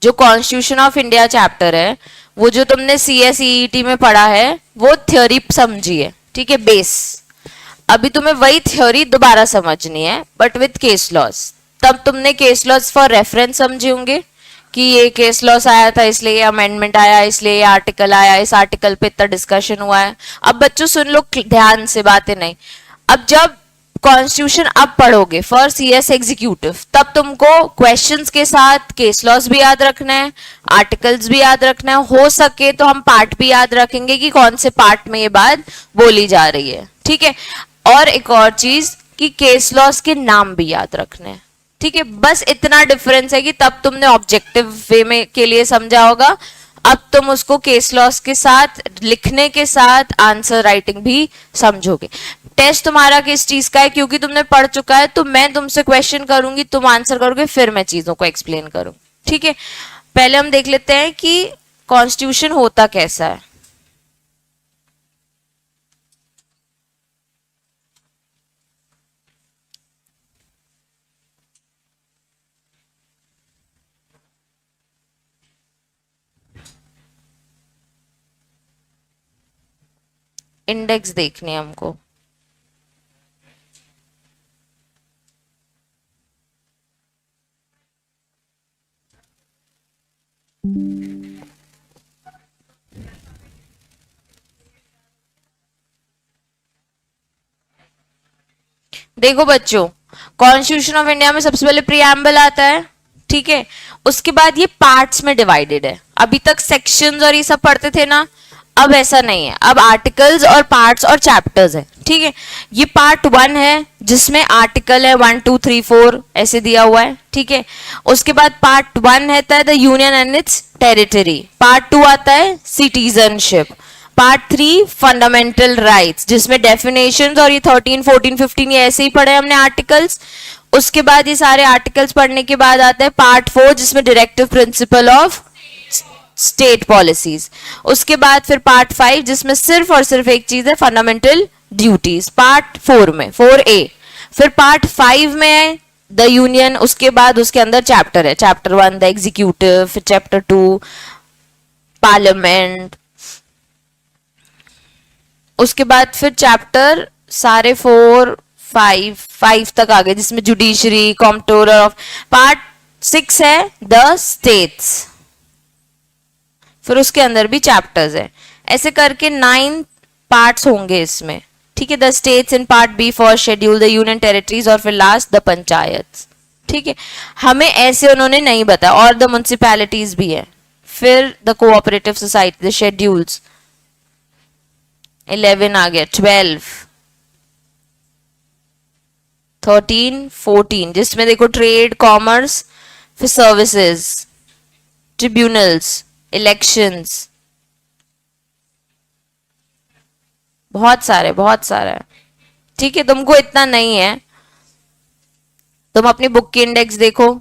जो constitution of India chapter है, वो जो तुमने CSEET में पढ़ा है, वो थ्योरी समझिए, ठीक है, बेस। अभी तुम्हें वही थ्योरी दोबारा समझनी है, बट विथ केस लॉस। तब तुमने केस लॉस फॉर रेफरेंस समझे होंगे कि ये केस लॉस आया था, इसलिए ये अमेंडमेंट आया, इसलिए ये आर्टिकल आया, इस आर्टिकल पे इतना डिस्कशन हुआ है। अब बच्चों सुन लो ध्यान से, बातें नहीं। अब जब कॉन्स्टिट्यूशन अब पढ़ोगे फॉर CS एग्जीक्यूटिव, तब तुमको क्वेश्चंस के साथ केस लॉस भी याद रखना है, आर्टिकल्स भी याद रखना है, हो सके तो हम पार्ट भी याद रखेंगे कि कौन से पार्ट में ये बात बोली जा रही है, ठीक है। और एक और चीज कि केस लॉस के नाम भी याद रखने हैं, ठीक है। बस इतना डिफरेंस है कि तब तुमने ऑब्जेक्टिव वे में के लिए समझा होगा, अब तुम उसको केस लॉस के साथ लिखने के साथ आंसर राइटिंग भी समझोगे। टेस्ट तुम्हारा किस चीज का है, क्योंकि तुमने पढ़ चुका है, तो मैं तुमसे क्वेश्चन करूंगी, तुम आंसर करोगे, फिर मैं चीजों को एक्सप्लेन करूंगी, ठीक है। पहले हम देख लेते हैं कि कॉन्स्टिट्यूशन होता कैसा है। इंडेक्स देखनी है हमको। देखो बच्चों, कॉन्स्टिट्यूशन ऑफ इंडिया में सबसे पहले प्रीएम्बल आता है, ठीक है। उसके बाद ये पार्ट्स में डिवाइडेड है। अभी तक सेक्शंस और ये सब पढ़ते थे ना, अब ऐसा नहीं है, अब आर्टिकल्स और पार्ट्स और चैप्टर्स है, ठीक है। ये पार्ट 1 है जिसमें आर्टिकल है 1 2 3 4 ऐसे दिया हुआ है, ठीक है। उसके बाद पार्ट 1 रहता है the union and it's territory. Part 2 आता है सिटीजनशिप। पार्ट 3 फंडामेंटल राइट्स, जिसमें डेफिनेशंस और ये 13 14 15 ये ऐसे ही पढ़े हमने आर्टिकल्स। उसके बाद ये सारे आर्टिकल्स पढ़ने के बाद आता है पार्ट 4 जिसमें directive principle of state policies. उसके बाद फिर पार्ट 5 जिसमें सिर्फ और सिर्फ एक चीज है, फंडामेंटल ड्यूटीज, पार्ट 4 में 4A। फिर पार्ट 5 में है द यूनियन। उसके बाद उसके अंदर चैप्टर है, चैप्टर 1 द एग्जीक्यूटिव, फिर चैप्टर 2 पार्लियामेंट। उसके बाद फिर चैप्टर सारे 4 5 तक आ गए, जिसमें जुडिशरी, कॉम्प्ट्रोलर ऑफ। पार्ट 6 है द स्टेट्स, फिर उसके अंदर भी चैप्टर्स है। ऐसे करके 9 पार्ट्स होंगे इसमें, ठीक है। The states in part B for schedule, the union territories, और फिर लास्ट द पंचायत, ठीक है। हमें ऐसे उन्होंने नहीं बताया, और द म्युनिसिपैलिटीज भी है। फिर the cooperative society, the schedules 11 आ गया, 12 13 14, जिसमें देखो ट्रेड, कॉमर्स, फिर सर्विसेज, ट्रिब्यूनल्स, इलेक्शंस, बहुत सारे है, ठीक है। तुमको इतना नहीं है, तुम अपनी बुक की इंडेक्स देखो।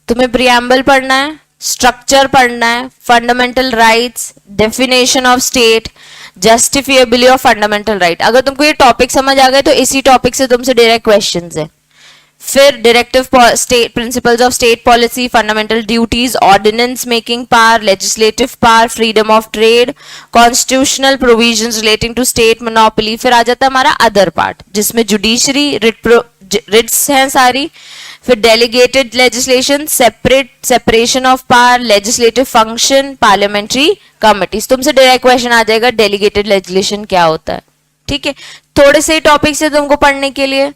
तुम्हें प्रियम्बल पढ़ना है, स्ट्रक्चर पढ़ना है, fundamental rights, definition of state, justiciability of fundamental right. अगर तुमको ये टॉपिक समझ आ गए तो इसी टॉपिक से तुमसे डायरेक्ट क्वेश्चंस है। फिर directive state principles of state policy, fundamental duties, ordinance making power, legislative power, freedom of trade, constitutional provisions relating to state monopoly. फिर आ जाता है हमारा अदर पार्ट, जिसमें जुडिशरी, रिट्स हैं सारी। फिर delegated legislation, separation of power, legislative function, parliamentary committees. तुमसे डायरेक्ट क्वेश्चन आ जाएगा डेलीगेटेड लेजिस्लेशन क्या होता है, ठीक है। थोड़े से टॉपिक से तुमको पढ़ने के लिए,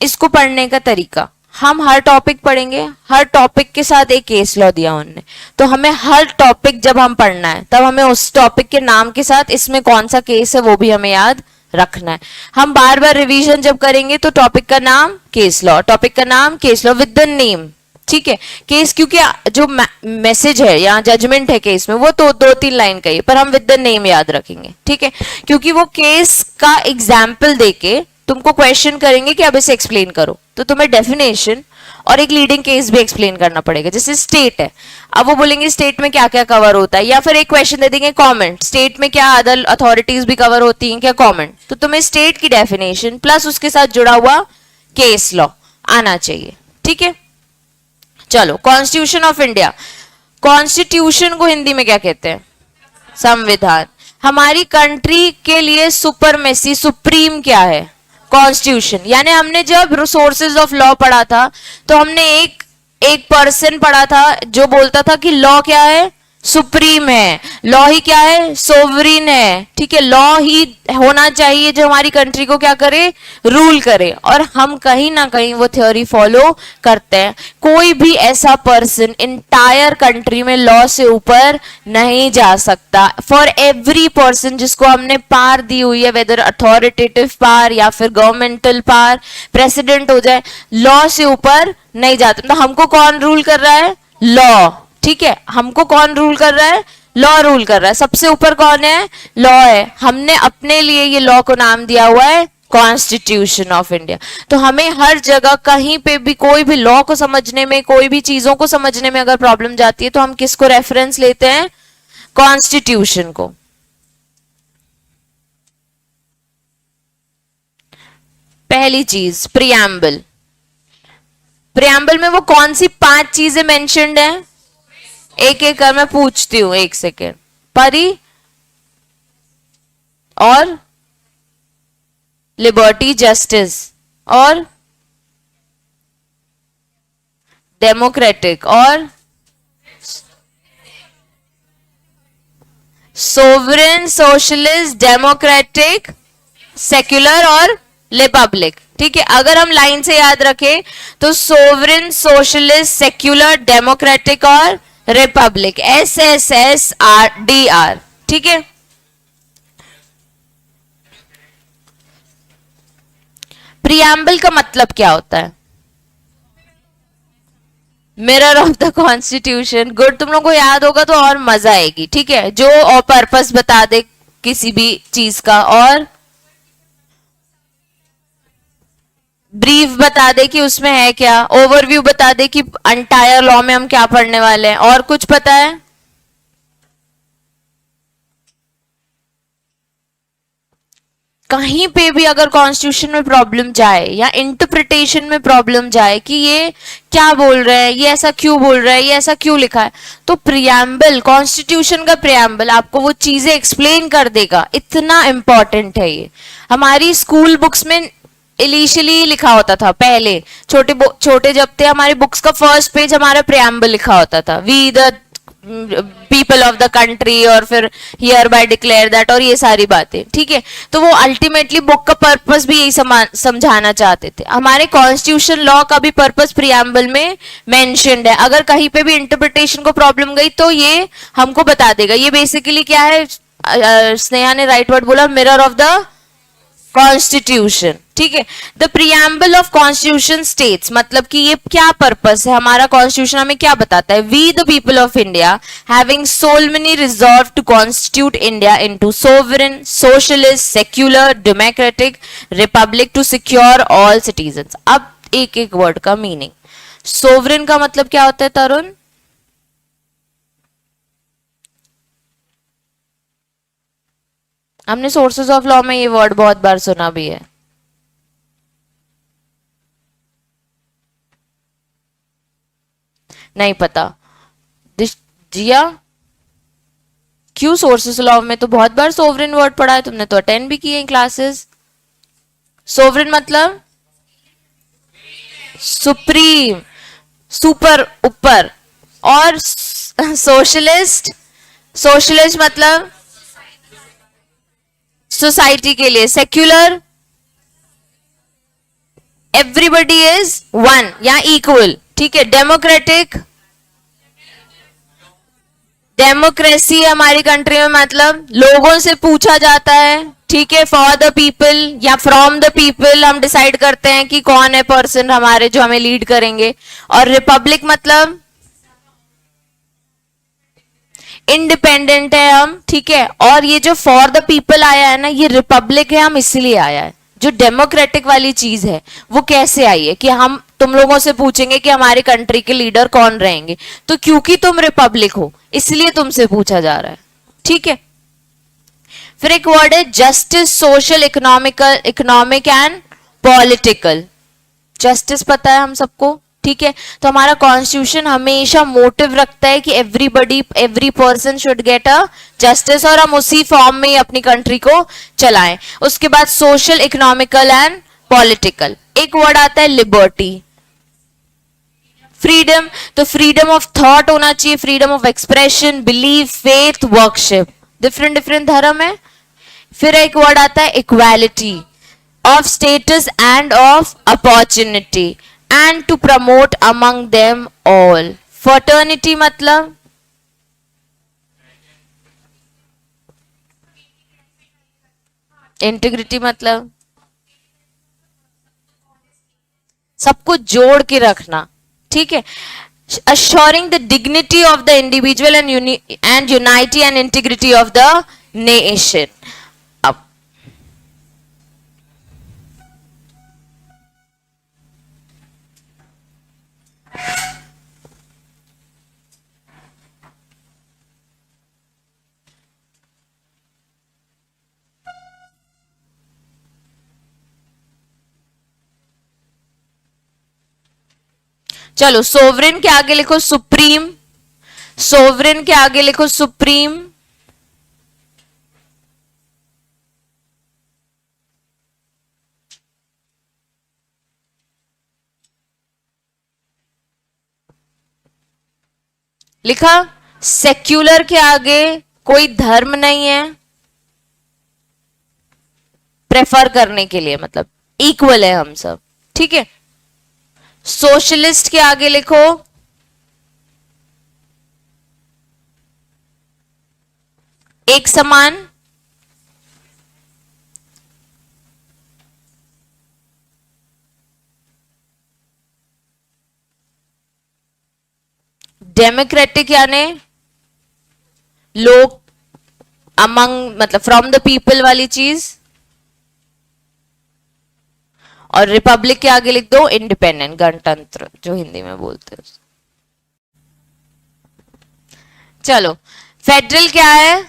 इसको पढ़ने का तरीका, हम हर टॉपिक पढ़ेंगे, हर टॉपिक के साथ एक केस लॉ दिया उन्होंने, तो हमें हर टॉपिक जब हम पढ़ना है तब हमें उस टॉपिक के नाम के साथ इसमें कौन सा केस है वो भी हमें याद रखना है। हम बार बार रिवीजन जब करेंगे तो टॉपिक का नाम केस लॉ, टॉपिक का नाम case law with the name, ठीक है। केस, क्योंकि जो मैसेज है या जजमेंट है केस में वो तो 2-3 लाइन का ही, पर हम विद द नेम याद रखेंगे, ठीक है। क्योंकि वो केस का एग्जाम्पल देके तुमको क्वेश्चन करेंगे कि अब इसे एक्सप्लेन करो, तो तुम्हें डेफिनेशन और एक लीडिंग केस भी एक्सप्लेन करना पड़ेगा। जैसे स्टेट है, अब वो बोलेंगे स्टेट में क्या क्या कवर होता है, या फिर एक क्वेश्चन दे देंगे कॉमेंट, स्टेट में क्या अदर अथॉरिटीज भी कवर होती हैं क्या, कॉमेंट। तो तुम्हें स्टेट की डेफिनेशन प्लस उसके साथ जुड़ा हुआ केस लॉ आना चाहिए, ठीक है। चलो, कॉन्स्टिट्यूशन ऑफ इंडिया। कॉन्स्टिट्यूशन को हिंदी में क्या कहते हैं? संविधान। हमारी कंट्री के लिए सुपरमेसी, सुप्रीम क्या है? कॉन्स्टिट्यूशन। यानी हमने जब सोर्सेज ऑफ लॉ पढ़ा था तो हमने एक एक पर्सन पढ़ा था जो बोलता था कि लॉ क्या है? सुप्रीम है। लॉ ही क्या है? सोवरिन है। ठीक है, लॉ ही होना चाहिए जो हमारी कंट्री को क्या करे? रूल करे। और हम कहीं ना कहीं वो थ्योरी फॉलो करते हैं। कोई भी ऐसा पर्सन इंटायर कंट्री में लॉ से ऊपर नहीं जा सकता। फॉर एवरी पर्सन जिसको हमने पावर दी हुई है, वेदर अथॉरिटेटिव पावर या फिर गवर्नमेंटल पावर, प्रेसिडेंट हो जाए, लॉ से ऊपर नहीं जाता। तो हमको कौन रूल कर रहा है? लॉ। ठीक है, हमको कौन रूल कर रहा है? लॉ रूल कर रहा है। सबसे ऊपर कौन है? लॉ है। हमने अपने लिए ये लॉ को नाम दिया हुआ है कॉन्स्टिट्यूशन ऑफ इंडिया। तो हमें हर जगह कहीं पे भी कोई भी लॉ को समझने में, कोई भी चीजों को समझने में अगर प्रॉब्लम जाती है तो हम किसको रेफरेंस लेते हैं? कॉन्स्टिट्यूशन को। पहली चीज प्रियम्बल। प्रियम्बल में वो कौन सी 5 चीजें मेंशन्ड है? एक एक कर मैं पूछती हूं, एक सेकेंड। परी और लिबर्टी, जस्टिस और डेमोक्रेटिक और सोवरेन, सोशलिस्ट, डेमोक्रेटिक, सेक्युलर और रिपब्लिक। ठीक है, अगर हम लाइन से याद रखें तो सोवरेन, सोशलिस्ट, सेक्युलर, डेमोक्रेटिक और रिपब्लिक, SSSRDR। ठीक है, प्रियम्बल का मतलब क्या होता है? Mirror of the constitution. Good, तुम लोगों को याद होगा तो और मजा आएगी। ठीक है, जो और पर्पस बता दे किसी भी चीज का, और ब्रीफ बता दे कि उसमें है क्या, ओवरव्यू बता दे कि एंटायर लॉ में हम क्या पढ़ने वाले हैं, और कुछ पता है? कहीं पे भी अगर कॉन्स्टिट्यूशन में प्रॉब्लम जाए या इंटरप्रिटेशन में प्रॉब्लम जाए कि ये क्या बोल रहे हैं, ये ऐसा क्यों बोल रहा है, ये ऐसा क्यों लिखा है, तो प्रियम्बल, कॉन्स्टिट्यूशन का प्रियम्बल आपको वो चीजें एक्सप्लेन कर देगा। इतना इंपॉर्टेंट है ये। हमारी स्कूल बुक्स में इनिशियली लिखा होता था, पहले छोटे छोटे जब थे हमारी बुक्स का फर्स्ट पेज हमारा प्रियम्बल लिखा होता था, we the people of the country, और फिर हियर बाय डिक्लेयर दैट, और ये सारी बातें। ठीक है, तो वो अल्टीमेटली बुक का पर्पस भी यही समझाना चाहते थे। हमारे कॉन्स्टिट्यूशन लॉ का भी पर्पस प्रियम्बल में मेंशन्ड है। अगर कहीं पे भी इंटरप्रिटेशन को प्रॉब्लम गई तो ये हमको बता देगा। ये बेसिकली क्या है? स्नेहा ने राइट वर्ड बोला, मिरर ऑफ द कॉन्स्टिट्यूशन। ठीक है, the preamble of constitution states, मतलब कि ये क्या पर्पस है, हमारा कॉन्स्टिट्यूशन हमें क्या बताता है? We the people of India having solemnly resolved to constitute India into sovereign, socialist, secular, democratic republic to secure all citizens. अब एक एक वर्ड का मीनिंग। सोवरेन का मतलब क्या होता है तरुण? हमने सोर्सेज ऑफ लॉ में ये वर्ड बहुत बार सुना भी है। नहीं पता? जिया, क्यों? सोर्सेज लॉ में तो बहुत बार सोवरेन वर्ड पढ़ा है, तुमने तो अटेंड भी किए क्लासेस। सोवरेन मतलब सुप्रीम, सुपर, ऊपर। और सोशलिस्ट, सोशलिस्ट मतलब सोसाइटी के लिए। सेक्युलर, एवरीबडी इज वन या इक्वल। ठीक है, डेमोक्रेटिक, डेमोक्रेसी हमारी कंट्री में मतलब लोगों से पूछा जाता है। ठीक है, फॉर द पीपल या फ्रॉम द पीपल हम डिसाइड करते हैं कि कौन है पर्सन हमारे जो हमें लीड करेंगे। और रिपब्लिक मतलब इंडिपेंडेंट है हम। ठीक है, और ये जो फॉर द पीपल आया है ना, ये रिपब्लिक है, हम इसलिए आया है। जो डेमोक्रेटिक वाली चीज है वो कैसे आई है कि हम तुम लोगों से पूछेंगे कि हमारी कंट्री के लीडर कौन रहेंगे, तो क्योंकि तुम रिपब्लिक हो इसलिए तुमसे पूछा जा रहा है। ठीक है, फिर एक वर्ड है justice, social, economic and political. Justice पता है हम सबको, ठीक है, तो हमारा कॉन्स्टिट्यूशन हमेशा मोटिव रखता है कि everybody every person should get a justice, और हम उसी फॉर्म में ही अपनी कंट्री को चलाएं। उसके बाद सोशल, इकोनॉमिकल एंड पॉलिटिकल। एक वर्ड आता है लिबर्टी, फ्रीडम, तो फ्रीडम ऑफ थॉट होना चाहिए, freedom of expression, belief, faith, worship, different different धर्म है। फिर एक वर्ड आता है equality of status and of opportunity and to promote among them all. Fraternity मतलब इंटीग्रिटी, मतलब सबको जोड़ के रखना, ठीक है। assuring the dignity of the individual and unity and integrity of the nation। अब चलो, सोवरेन के आगे लिखो सुप्रीम, सोवरेन के आगे लिखो सुप्रीम, लिखा। सेक्युलर के आगे कोई धर्म नहीं है प्रेफर करने के लिए, मतलब इक्वल है हम सब, ठीक है। सोशलिस्ट के आगे लिखो एक समान, डेमोक्रेटिक यानी लोग अमंग, मतलब फ्रॉम द पीपल वाली चीज, और रिपब्लिक के आगे लिख दो इंडिपेंडेंट, गणतंत्र जो हिंदी में बोलते हैं। चलो, फेडरल क्या है?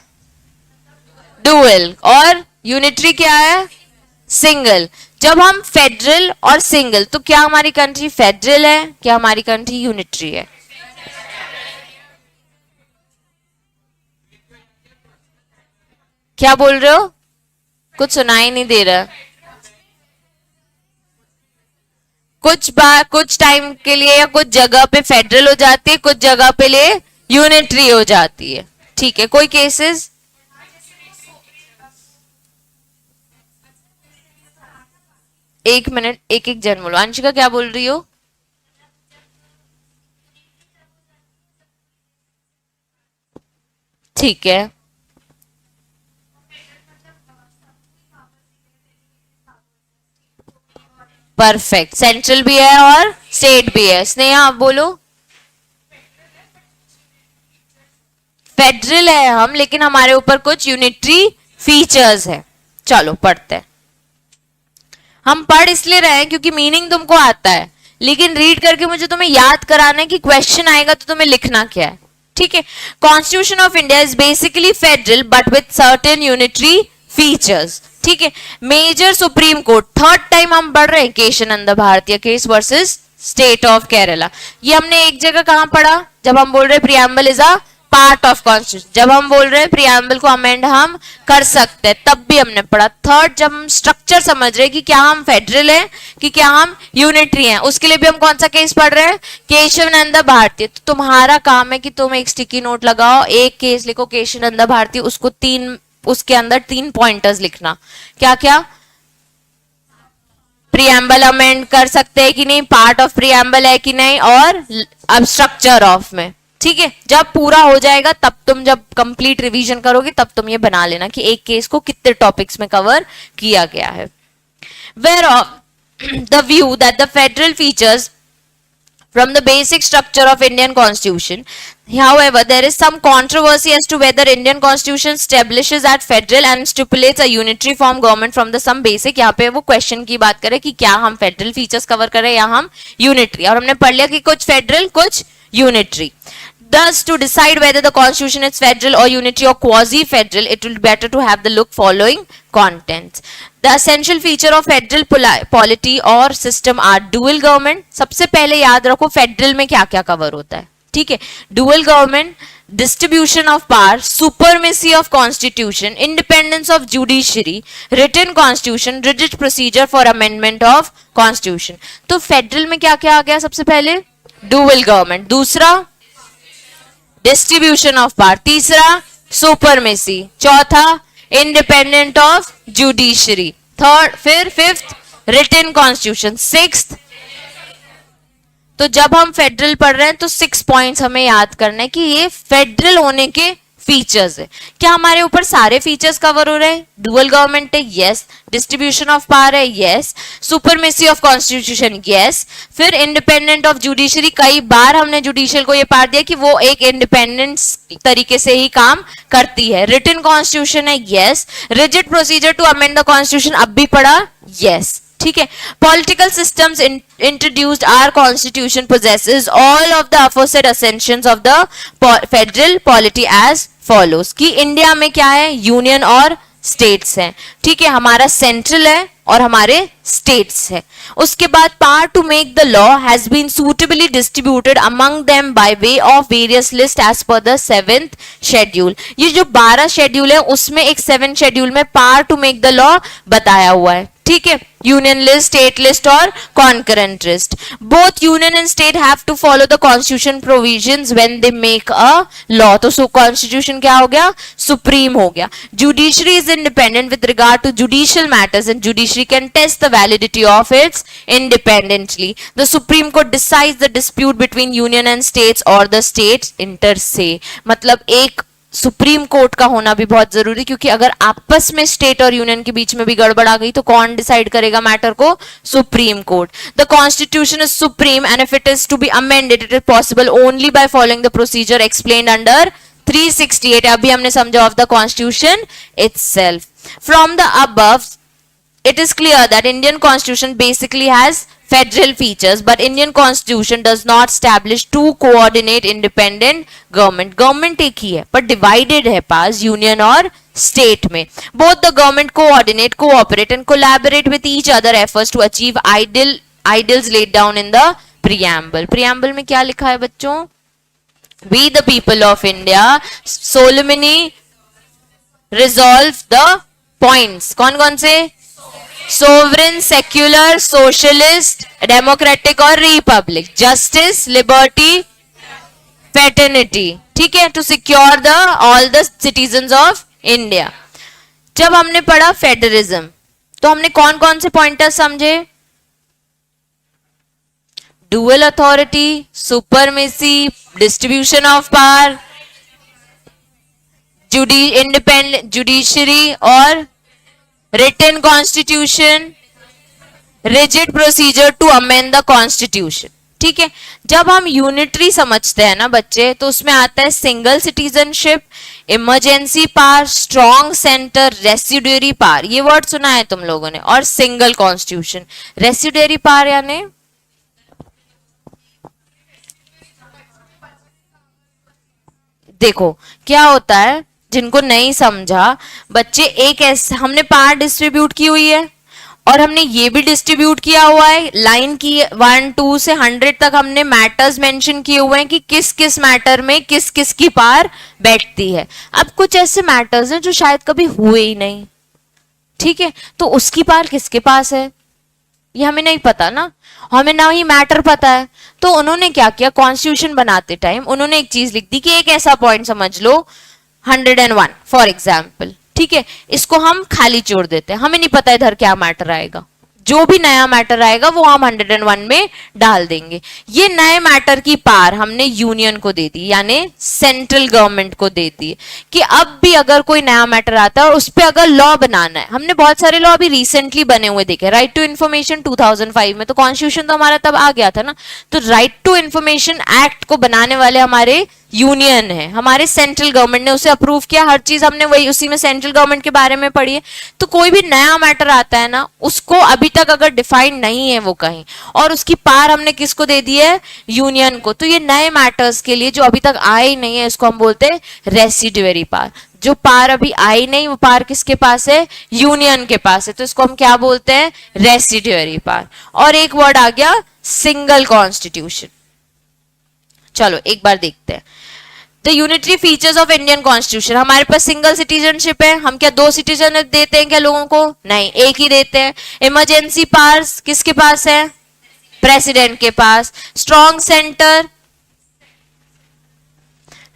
डुअल, और यूनिटरी क्या है? सिंगल। जब हम फेडरल और सिंगल, तो क्या हमारी कंट्री फेडरल है, क्या हमारी कंट्री यूनिटरी है? क्या बोल रहे हो? कुछ सुनाई नहीं दे रहा। कुछ टाइम के लिए या कुछ जगह पे फेडरल हो जाती है, कुछ जगह पे लिए यूनिटरी हो जाती है, ठीक है। कोई केसेस? एक मिनट, एक एक जन बोलो। अंशिका क्या बोल रही हो? ठीक है, परफेक्ट। सेंट्रल भी है और स्टेट भी है। स्नेहा आप बोलो। फेडरल है हम, लेकिन हमारे ऊपर कुछ यूनिटरी फीचर्स है। चलो पढ़ते हैं। हम पढ़ इसलिए रहे हैं क्योंकि मीनिंग तुमको आता है, लेकिन रीड करके मुझे तुम्हें याद कराना है कि क्वेश्चन आएगा तो तुम्हें लिखना क्या है, ठीक है। Constitution of India is basically federal but with certain unitary features, ठीक है। Major supreme court, third time हम पढ़ रहे हैं Kesavananda Bharati case versus state of Kerala. ये हमने एक जगह कहां पढ़ा? जब हम बोल रहे preamble is a part of constitution, जब हम बोल रहे हैं प्रियम्बल को अमेंड हम कर सकते हैं, तब भी हमने पढ़ा। थर्ड, जब हम स्ट्रक्चर समझ रहे हैं कि क्या हम फेडरल हैं कि क्या हम यूनिटरी हैं, उसके लिए भी हम कौन सा केस पढ़ रहे हैं? केशवानंद भारती। तो तुम्हारा काम है कि तुम एक स्टिकी नोट लगाओ, एक केस लिखो केशवानंद भारती, उसको उसके अंदर 3 पॉइंटर्स लिखना। क्या क्या? प्रियम्बल अमेंड कर सकते हैं कि नहीं, पार्ट ऑफ प्रियम्बल है कि नहीं, और अब स्ट्रक्चर ऑफ में, ठीक है। जब पूरा हो जाएगा तब तुम जब कंप्लीट रिवीजन करोगे तब तुम ये बना लेना कि एक केस को कितने टॉपिक्स में कवर किया गया है। Were of the view that the federal features from the basic structure of Indian Constitution. However, there is some controversy as to whether Indian Constitution establishes at federal and stipulates a unitary form government from the some basic. यहाँ पे वो question की बात करें कि क्या हम federal features cover करें या हम यूनिटरी, और हमने पढ़ लिया कि कुछ फेडरल कुछ unitary. Thus, to decide whether the constitution is federal or unitary or quasi-federal, it will be better to have the look following contents. The essential feature of federal polity or system are dual government. सबसे पहले याद रखो federal में क्या क्या cover होता है, ठीक है? Dual government, distribution of power, supremacy of constitution, independence of judiciary, written constitution, rigid procedure for amendment of constitution. तो फेडरल में क्या क्या आ गया? सबसे पहले डुअल गवर्नमेंट, दूसरा डिस्ट्रीब्यूशन ऑफ पावर, तीसरा सुपरमेसी, चौथा इंडिपेंडेंट ऑफ जुडिशरी, थर्ड, फिर फिफ्थ रिटन कॉन्स्टिट्यूशन, सिक्स्थ. तो जब हम फेडरल पढ़ रहे हैं तो 6 पॉइंट्स हमें याद करना है कि ये फेडरल होने के फीचर्स है. क्या हमारे ऊपर सारे फीचर्स कवर हो रहे हैं? डुअल गवर्नमेंट है, यस. डिस्ट्रीब्यूशन ऑफ पावर है, yes. Supremacy of constitution, yes. फिर इंडिपेंडेंट ऑफ जुडिशरी, कई बार हमने जुडिशियल को ये पाठ दिया कि वो एक इंडिपेंडेंट तरीके से ही काम करती है. रिटन कॉन्स्टिट्यूशन है, yes. Rigid procedure to amend the constitution, अब भी पढ़ा, यस. ठीक है. Political systems introduced our constitution possesses all of the aforesaid essentials of the federal polity as follows. कि इंडिया में क्या है? यूनियन और स्टेट्स हैं, ठीक है? हमारा सेंट्रल है और हमारे स्टेट्स है. उसके बाद power to make the law has been suitably distributed among them by way of various list as per the 7th schedule. ये जो 12 शेड्यूल है उसमें एक 7th शेड्यूल में power to make the law बताया हुआ है, ठीक है? यूनियन लिस्ट, स्टेट लिस्ट और concurrent list. Both union and state have to follow the constitution provisions when they make a law. तो कॉन्स्टिट्यूशन क्या हो गया? सुप्रीम हो गया. Judiciary is independent with regard to judicial matters and judiciary can test the validity of its independently. The supreme court decides the dispute between union and states और the states inter से. मतलब एक supreme court का होना भी बहुत जरूरी, क्योंकि अगर आपस में स्टेट और यूनियन के बीच में भी गड़बड़ आ गई तो कौन डिसाइड करेगा मैटर को? Supreme court. The constitution is supreme and if it is to be amended it is possible only by following the procedure explained under 368. अभी हमने समझा of the constitution itself. From the above it is clear that Indian constitution basically has federal features, but Indian constitution does not establish two coordinate independent government. Government एक ही है पर divided है पास union और state में. Both the government coordinate, cooperate and collaborate with each other efforts to achieve ideals laid down in the preamble. Preamble में क्या लिखा है बच्चों? We the people of India solemnly resolve the points. कौन कौन से? सोवरेन, सेक्युलर, सोशलिस्ट, डेमोक्रेटिक और republic, justice, liberty, fraternity, ठीक है? To secure the all the citizens of India. जब हमने पढ़ा फेडरलिज्म तो हमने कौन कौन से पॉइंटर्स समझे? Dual authority, supremacy, distribution of power, independent judiciary और written constitution, rigid procedure to amend the constitution. ठीक है. जब हम यूनिटरी समझते हैं ना बच्चे तो उसमें आता है single citizenship, emergency power, strong centre, residuary power. ये वर्ड सुना है तुम लोगों ने. और सिंगल कॉन्स्टिट्यूशन. रेसिड्यूरी पावर यानी देखो क्या होता है, जिनको नहीं समझा बच्चे, एक ऐसे हमने पावर डिस्ट्रीब्यूट की हुई है और हमने ये भी डिस्ट्रीब्यूट किया हुआ है लाइन की 1 2 से 100 तक हमने मैटर्स मेंशन किए हुए हैं कि किस किस मैटर में किस किस की पावर बैठती है. अब कुछ ऐसे मैटर्स हैं जो शायद कभी हुए ही नहीं, ठीक है, तो उसकी पावर किसके पास है ये हमें नहीं पता ना, हमें ना ही मैटर पता है. तो उन्होंने क्या किया, कॉन्स्टिट्यूशन बनाते टाइम उन्होंने एक चीज लिख दी कि एक ऐसा पॉइंट समझ लो 101 फॉर एग्जाम्पल, ठीक है, इसको हम खाली छोड़ देते हैं, हमें नहीं पता इधर क्या मैटर आएगा, जो भी नया मैटर आएगा वो हम 101 में डाल देंगे. ये नए मैटर की पावर हमने यूनियन को दे दी, यानी सेंट्रल गवर्नमेंट को दे दी कि अब भी अगर कोई नया मैटर आता है और उस पर अगर लॉ बनाना है, हमने बहुत सारे लॉ अभी रिसेंटली बने हुए देखे. राइट टू इन्फॉर्मेशन 2005 में, तो कॉन्स्टिट्यूशन तो हमारा तब आ गया था ना, तो राइट टू इन्फॉर्मेशन एक्ट को बनाने वाले हमारे यूनियन है, हमारे सेंट्रल गवर्नमेंट ने उसे अप्रूव किया, हर चीज हमने वही उसी में सेंट्रल गवर्नमेंट के बारे में पढ़ी है। तो कोई भी नया मैटर आता है ना, उसको अभी तक अगर डिफाइन नहीं है वो कहीं, और उसकी पार हमने किसको दे दी है, यूनियन को, तो ये नए मैटर्स के लिए जो अभी तक आए ही नहीं है, इसको हम बोलते हैं रेसिडुअरी पार। जो पार अभी आई नहीं, वो पार किसके पास है, यूनियन के पास है, तो इसको हम क्या बोलते हैं, रेसिडुअरी पार। और एक वर्ड आ गया सिंगल कॉन्स्टिट्यूशन। चलो एक बार देखते हैं the unitary features of Indian constitution. हमारे पास सिंगल सिटीजनशिप है, हम क्या दो सिटीजन देते हैं क्या लोगों को, नहीं, एक ही देते हैं। इमरजेंसी पावर्स किसके पास है, प्रेसिडेंट के पास। स्ट्रॉन्ग सेंटर,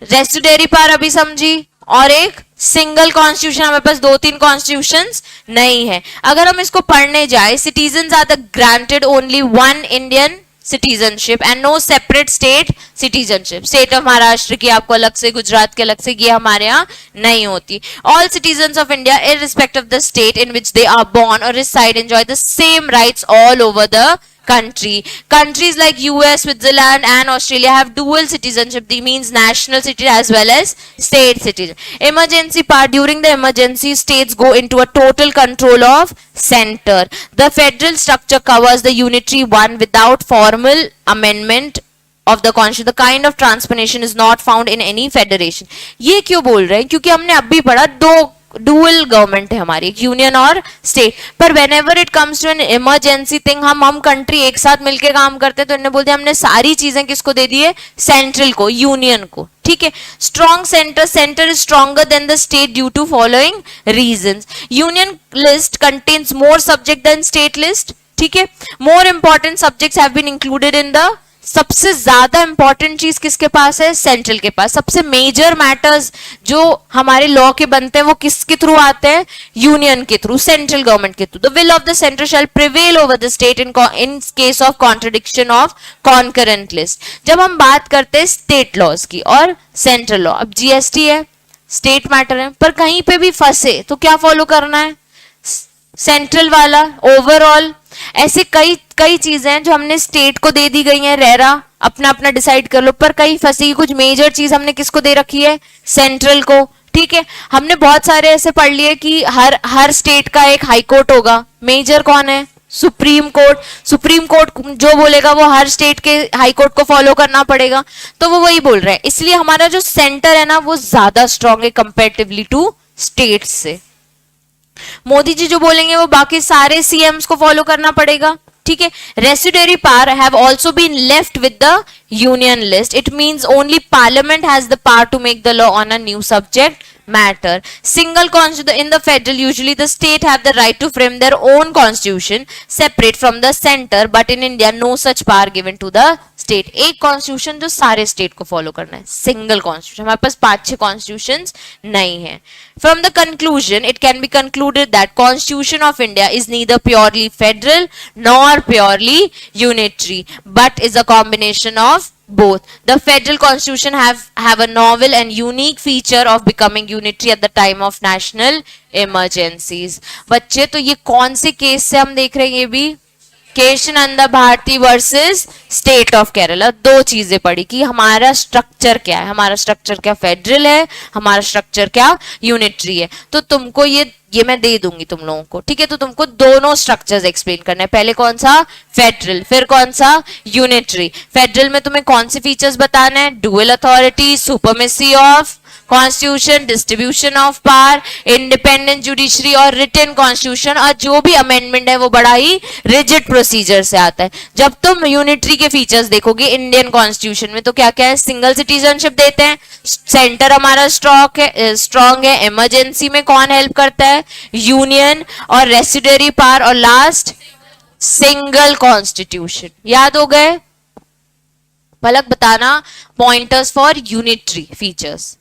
रेस्टिडेरी पावर अभी समझी, और एक सिंगल कॉन्स्टिट्यूशन। हमारे पास दो तीन कॉन्स्टिट्यूशंस नहीं है। अगर हम इसको पढ़ने जाए, citizen are the granted only one Indian citizenship and no separate state citizenship. State of Maharashtra की आपको अलग से, गुजरात के अलग से, ये हमारे यहाँ नहीं होती। All citizens of India irrespective of the state in which they are born or reside enjoy the same rights all over the country. Countries like US, Switzerland and Australia have dual citizenship. That means national citizen as well as state citizen. Emergency part, during the emergency, states go into a total control of center. The federal structure covers the unitary one without formal amendment of the constitution. The kind of transposition is not found in any federation. ये क्यों बोल रहे हैं, क्योंकि हमने अभी पढ़ा दो डुअल गवर्नमेंट है हमारी, एक यूनियन और स्टेट। पर whenever it comes to an emergency thing, हम कंट्री एक साथ मिलकर काम करते हैं, तो इन्होंने बोल दिया हमने सारी चीजें किसको दे दी है, सेंट्रल को, यूनियन को, ठीक है। Strong centre, centre is stronger than the state due to following reasons. Union list contains more subject than state list, ठीक है। More important subjects have been included in the, सबसे ज्यादा इंपॉर्टेंट चीज किसके पास है, सेंट्रल के पास। सबसे मेजर मैटर्स जो हमारे लॉ के बनते हैं वो किसके थ्रू आते हैं, यूनियन के थ्रू, सेंट्रल गवर्नमेंट के through. The will of the centre shall prevail over the state in case of contradiction of concurrent list. जब हम बात करते हैं स्टेट लॉज की और सेंट्रल लॉ, अब जीएसटी है, स्टेट मैटर है, पर कहीं पे भी फंसे तो क्या फॉलो करना है, सेंट्रल वाला, ओवरऑल। ऐसे कई कई चीजें हैं जो हमने स्टेट को दे दी गई हैं, रेरा अपना अपना डिसाइड कर लो, पर कई फंसी कुछ मेजर चीज हमने किसको दे रखी है, सेंट्रल को, ठीक है। हमने बहुत सारे ऐसे पढ़ लिए कि हर स्टेट का एक हाई कोर्ट होगा, मेजर कौन है, सुप्रीम कोर्ट। सुप्रीम कोर्ट जो बोलेगा वो हर स्टेट के हाई कोर्ट को फॉलो करना पड़ेगा, तो वो वही बोल रहे हैं। इसलिए हमारा जो सेंटर है ना वो ज्यादा स्ट्रॉन्ग है कंपेरेटिवली टू स्टेट से। मोदी जी जो बोलेंगे वो बाकी सारे सीएम्स को फॉलो करना पड़ेगा, ठीक है। Residuary power have also been left with the union list. It means only parliament has the power to make the law on a new subject matter. Single constitution in the federal, usually the state have the right to frame their own constitution separate from the center, but in India no such power given to the state. एक constitution जो सारे state को follow करना है, single constitution। हमारे पास 5-6 constitutions नहीं है। From the conclusion, it can be concluded that Constitution of India is neither purely federal nor purely unitary, but is a combination of both. The federal constitution have a novel and unique feature of becoming unitary at the time of national emergencies. बच्चे तो ये कौन से case से हम देख रहे हैं, ये भी Kesavananda Bharati versus state of Kerala. दो चीजें पढ़ी कि हमारा स्ट्रक्चर क्या है, हमारा स्ट्रक्चर क्या फेडरल है, हमारा स्ट्रक्चर क्या यूनिटरी है। तो तुमको ये मैं दे दूंगी तुम लोगों को, ठीक है। तो तुमको दोनों स्ट्रक्चर्स एक्सप्लेन करना है, पहले कौन सा फेडरल, फिर कौन सा यूनिटरी। फेडरल में तुम्हें कौन से फीचर्स बताना है, dual authority, supremacy of constitution, distribution of power, independent judiciary और रिटन कॉन्स्टिट्यूशन। और जो भी अमेंडमेंट है वो बड़ा ही रिजिड प्रोसीजर से आता है। जब तुम यूनिटरी के फीचर्स देखोगे इंडियन कॉन्स्टिट्यूशन में, तो क्या क्या है, सिंगल सिटीजनशिप देते हैं, सेंटर हमारा स्ट्रॉन्ग है, इमरजेंसी में कौन हेल्प करता है, यूनियन, और रेसिडुअरी पावर, और लास्ट सिंगल कॉन्स्टिट्यूशन। याद हो गए? पलक बताना pointers for unitary features.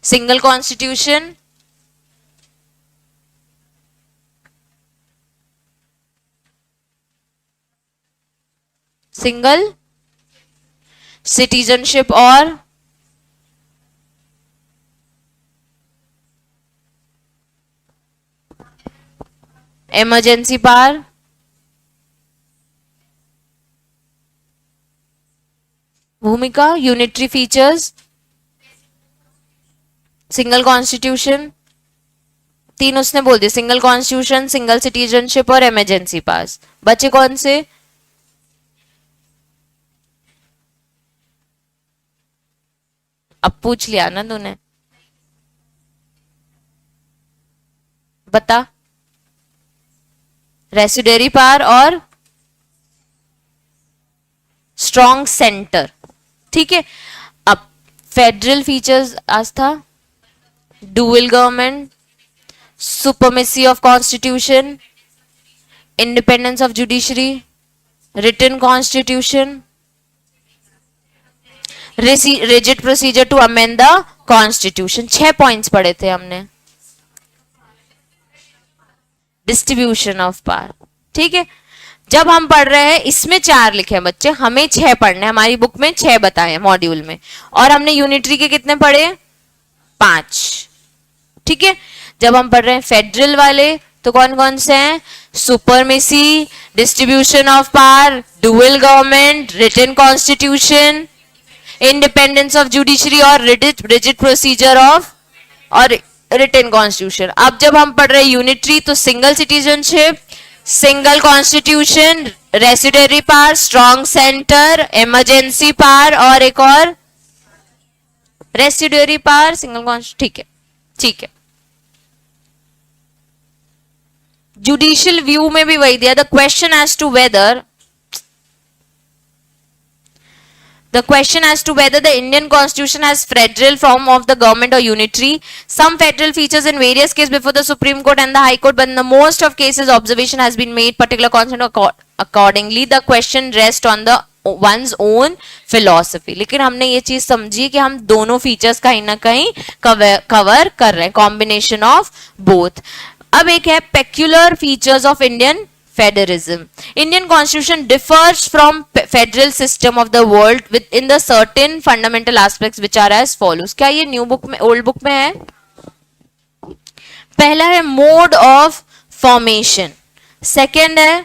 Single constitution, single citizenship और इमरजेंसी पावर। भूमिका, यूनिटरी फीचर्स, सिंगल कॉन्स्टिट्यूशन, तीन उसने बोल दिया, सिंगल कॉन्स्टिट्यूशन, सिंगल सिटीजनशिप और इमरजेंसी पास। बचे कौन से? अब पूछ लिया ना तूने, बता। रेसिडेरी पावर और स्ट्रॉन्ग सेंटर, ठीक है। अब फेडरल फीचर्स आज था, dual government, supremacy of constitution, independence of judiciary, written constitution, rigid procedure to amend the constitution. 6 points पढ़े थे हमने। डिस्ट्रीब्यूशन ऑफ पावर, ठीक है। जब हम पढ़ रहे हैं, इसमें 4 लिखे हैं बच्चे, हमें 6 पढ़ने, हमारी बुक में 6 बताए मॉड्यूल में, और हमने यूनिटरी के कितने पढ़े? 5, ठीक है। जब हम पढ़ रहे हैं फेडरल वाले, तो कौन कौन से हैं? Supremacy, distribution of power, dual government, written constitution, independence of judiciary और रिजिड प्रोसीजर ऑफ और रिटन कॉन्स्टिट्यूशन। अब जब हम पढ़ रहे हैं यूनिटरी, तो single citizenship, single constitution, residuary power, strong centre, emergency power और एक और रेसिडेरी पावर, सिंगल कॉन्स्टिट्यूशन, ठीक है, ठीक है। जुडिशियल व्यू में भी वही दिया, the question as to whether The question as to whether the Indian Constitution has federal form of the government or unitary, some federal features in various cases before the Supreme Court and the High Court, but in the most of cases observation has been made particular constitution accordingly. The question rests on the one's own philosophy. लेकिन हमने ये चीज समझी कि हम दोनों features कहीं ना कहीं कवर कर रहे हैं, कॉम्बिनेशन ऑफ बोथ। अब एक है peculiar features of Indian federalism. Indian constitution differs from federal system of the world within the certain fundamental aspects which are as follows. क्या ये न्यू बुक में, ओल्ड बुक में है? पहला है मोड ऑफ फॉर्मेशन, सेकेंड है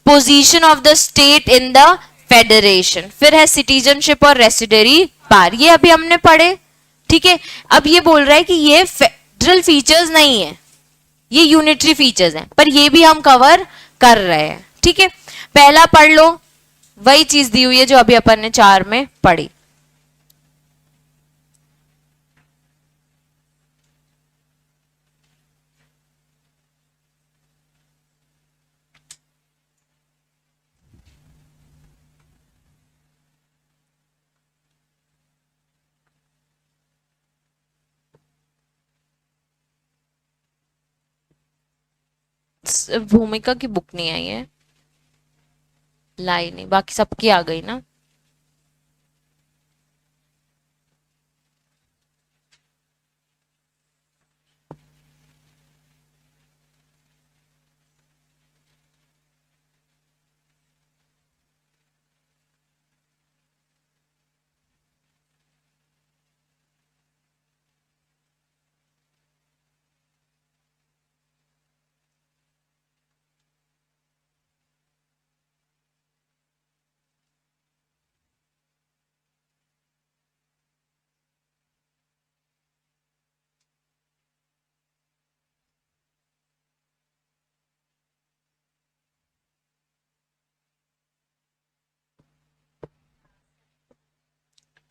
position of the state in the federation, फिर है सिटीजनशिप और रेसिडेरी पावर। ये अभी हमने पढ़े, ठीक है। अब ये बोल रहा है कि ये फेडरल फीचर्स नहीं है, ये यूनिटरी फीचर्स हैं, पर ये भी हम कवर कर रहे हैं, ठीक है। पहला पढ़ लो, वही चीज दी हुई है जो अभी अपन ने 4 में पढ़ी। भूमिका की बुक नहीं आई है, लाई नहीं, बाकी सबकी आ गई ना।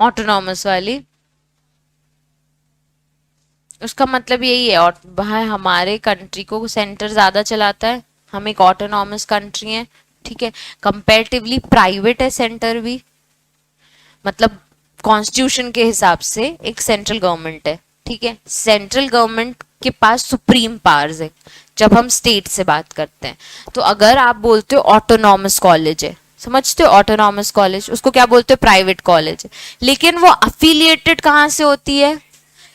ऑटोनॉमस वाली, उसका मतलब यही है, और भाई हमारे कंट्री को सेंटर ज्यादा चलाता है, हम एक ऑटोनॉमस कंट्री है, ठीक है। कंपैरेटिवली प्राइवेट है सेंटर भी, मतलब कॉन्स्टिट्यूशन के हिसाब से एक सेंट्रल गवर्नमेंट है, ठीक है। सेंट्रल गवर्नमेंट के पास सुप्रीम पावर्स है जब हम स्टेट से बात करते हैं। तो अगर आप बोलते हो ऑटोनॉमस कॉलेज है, समझते हो ऑटोनॉमस कॉलेज, उसको क्या बोलते हो? Private college. लेकिन वो अफिलिएटेड कहाँ से होती है?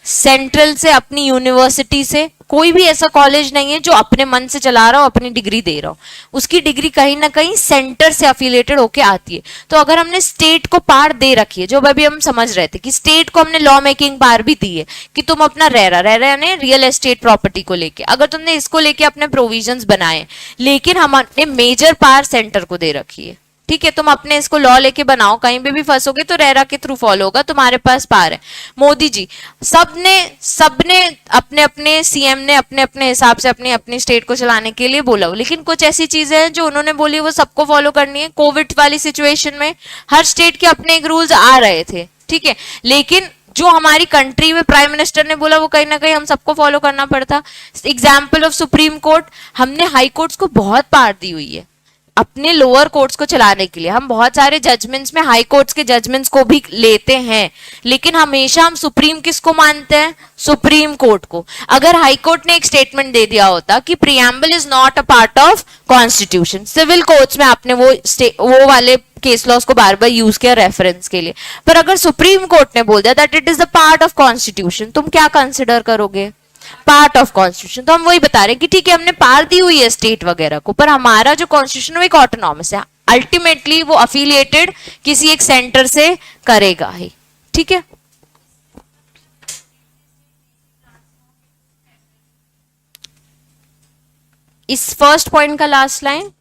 सेंट्रल से, अपनी यूनिवर्सिटी से। कोई भी ऐसा कॉलेज नहीं है जो अपने मन से चला रहा हो, अपनी डिग्री दे रहा हो, उसकी डिग्री कहीं ना कहीं सेंटर से अफिलिएटेड होके आती है। तो अगर हमने स्टेट को पावर दे रखी है, जो अभी हम समझ रहे थे कि स्टेट को हमने लॉ मेकिंग पावर भी दी है कि तुम अपना रह रहा यानी रियल एस्टेट प्रॉपर्टी को लेके, अगर तुमने इसको लेके अपने प्रोविजंस बनाए, लेकिन हमने मेजर पावर सेंटर को दे रखी है, ठीक है, तुम अपने इसको लॉ लेके बनाओ, कहीं पे भी फंसोगे तो रेरा के थ्रू फॉलो होगा, तुम्हारे पास पार है। मोदी जी, सबने सबने अपने अपने सीएम ने अपने अपने हिसाब से अपनी अपनी स्टेट को चलाने के लिए बोला, लेकिन कुछ ऐसी चीजें हैं जो उन्होंने बोली वो सबको फॉलो करनी है। कोविड वाली सिचुएशन में हर स्टेट के अपने एक रूल्स आ रहे थे, ठीक है, लेकिन जो हमारी कंट्री में प्राइम मिनिस्टर ने बोला वो कहीं ना कहीं हम सबको फॉलो करना पड़ता। एग्जाम्पल ऑफ सुप्रीम कोर्ट, हमने हाई कोर्ट्स को बहुत पार दी हुई है अपने लोअर कोर्ट्स को चलाने के लिए। हम बहुत सारे जजमेंट्स में हाई कोर्ट्स के जजमेंट्स को भी लेते हैं, लेकिन हमेशा हम सुप्रीम किसको मानते हैं? सुप्रीम कोर्ट को। अगर हाई कोर्ट ने एक स्टेटमेंट दे दिया होता कि preamble is not a part of constitution, civil courts में आपने वो वाले केस लॉस को बार बार यूज किया रेफरेंस के लिए, पर अगर सुप्रीम कोर्ट ने बोल दिया that it is the part of constitution, तुम क्या कंसिडर करोगे? Part of constitution. तो हम वही बता रहे हैं कि ठीक है, हमने पार दी हुई है स्टेट वगैरह को, पर हमारा जो कॉन्स्टिट्यूशन है एक ऑटोनॉमस है, अल्टीमेटली वो अफिलिएटेड किसी एक सेंटर से करेगा ही, ठीक है। इस फर्स्ट पॉइंट का लास्ट लाइन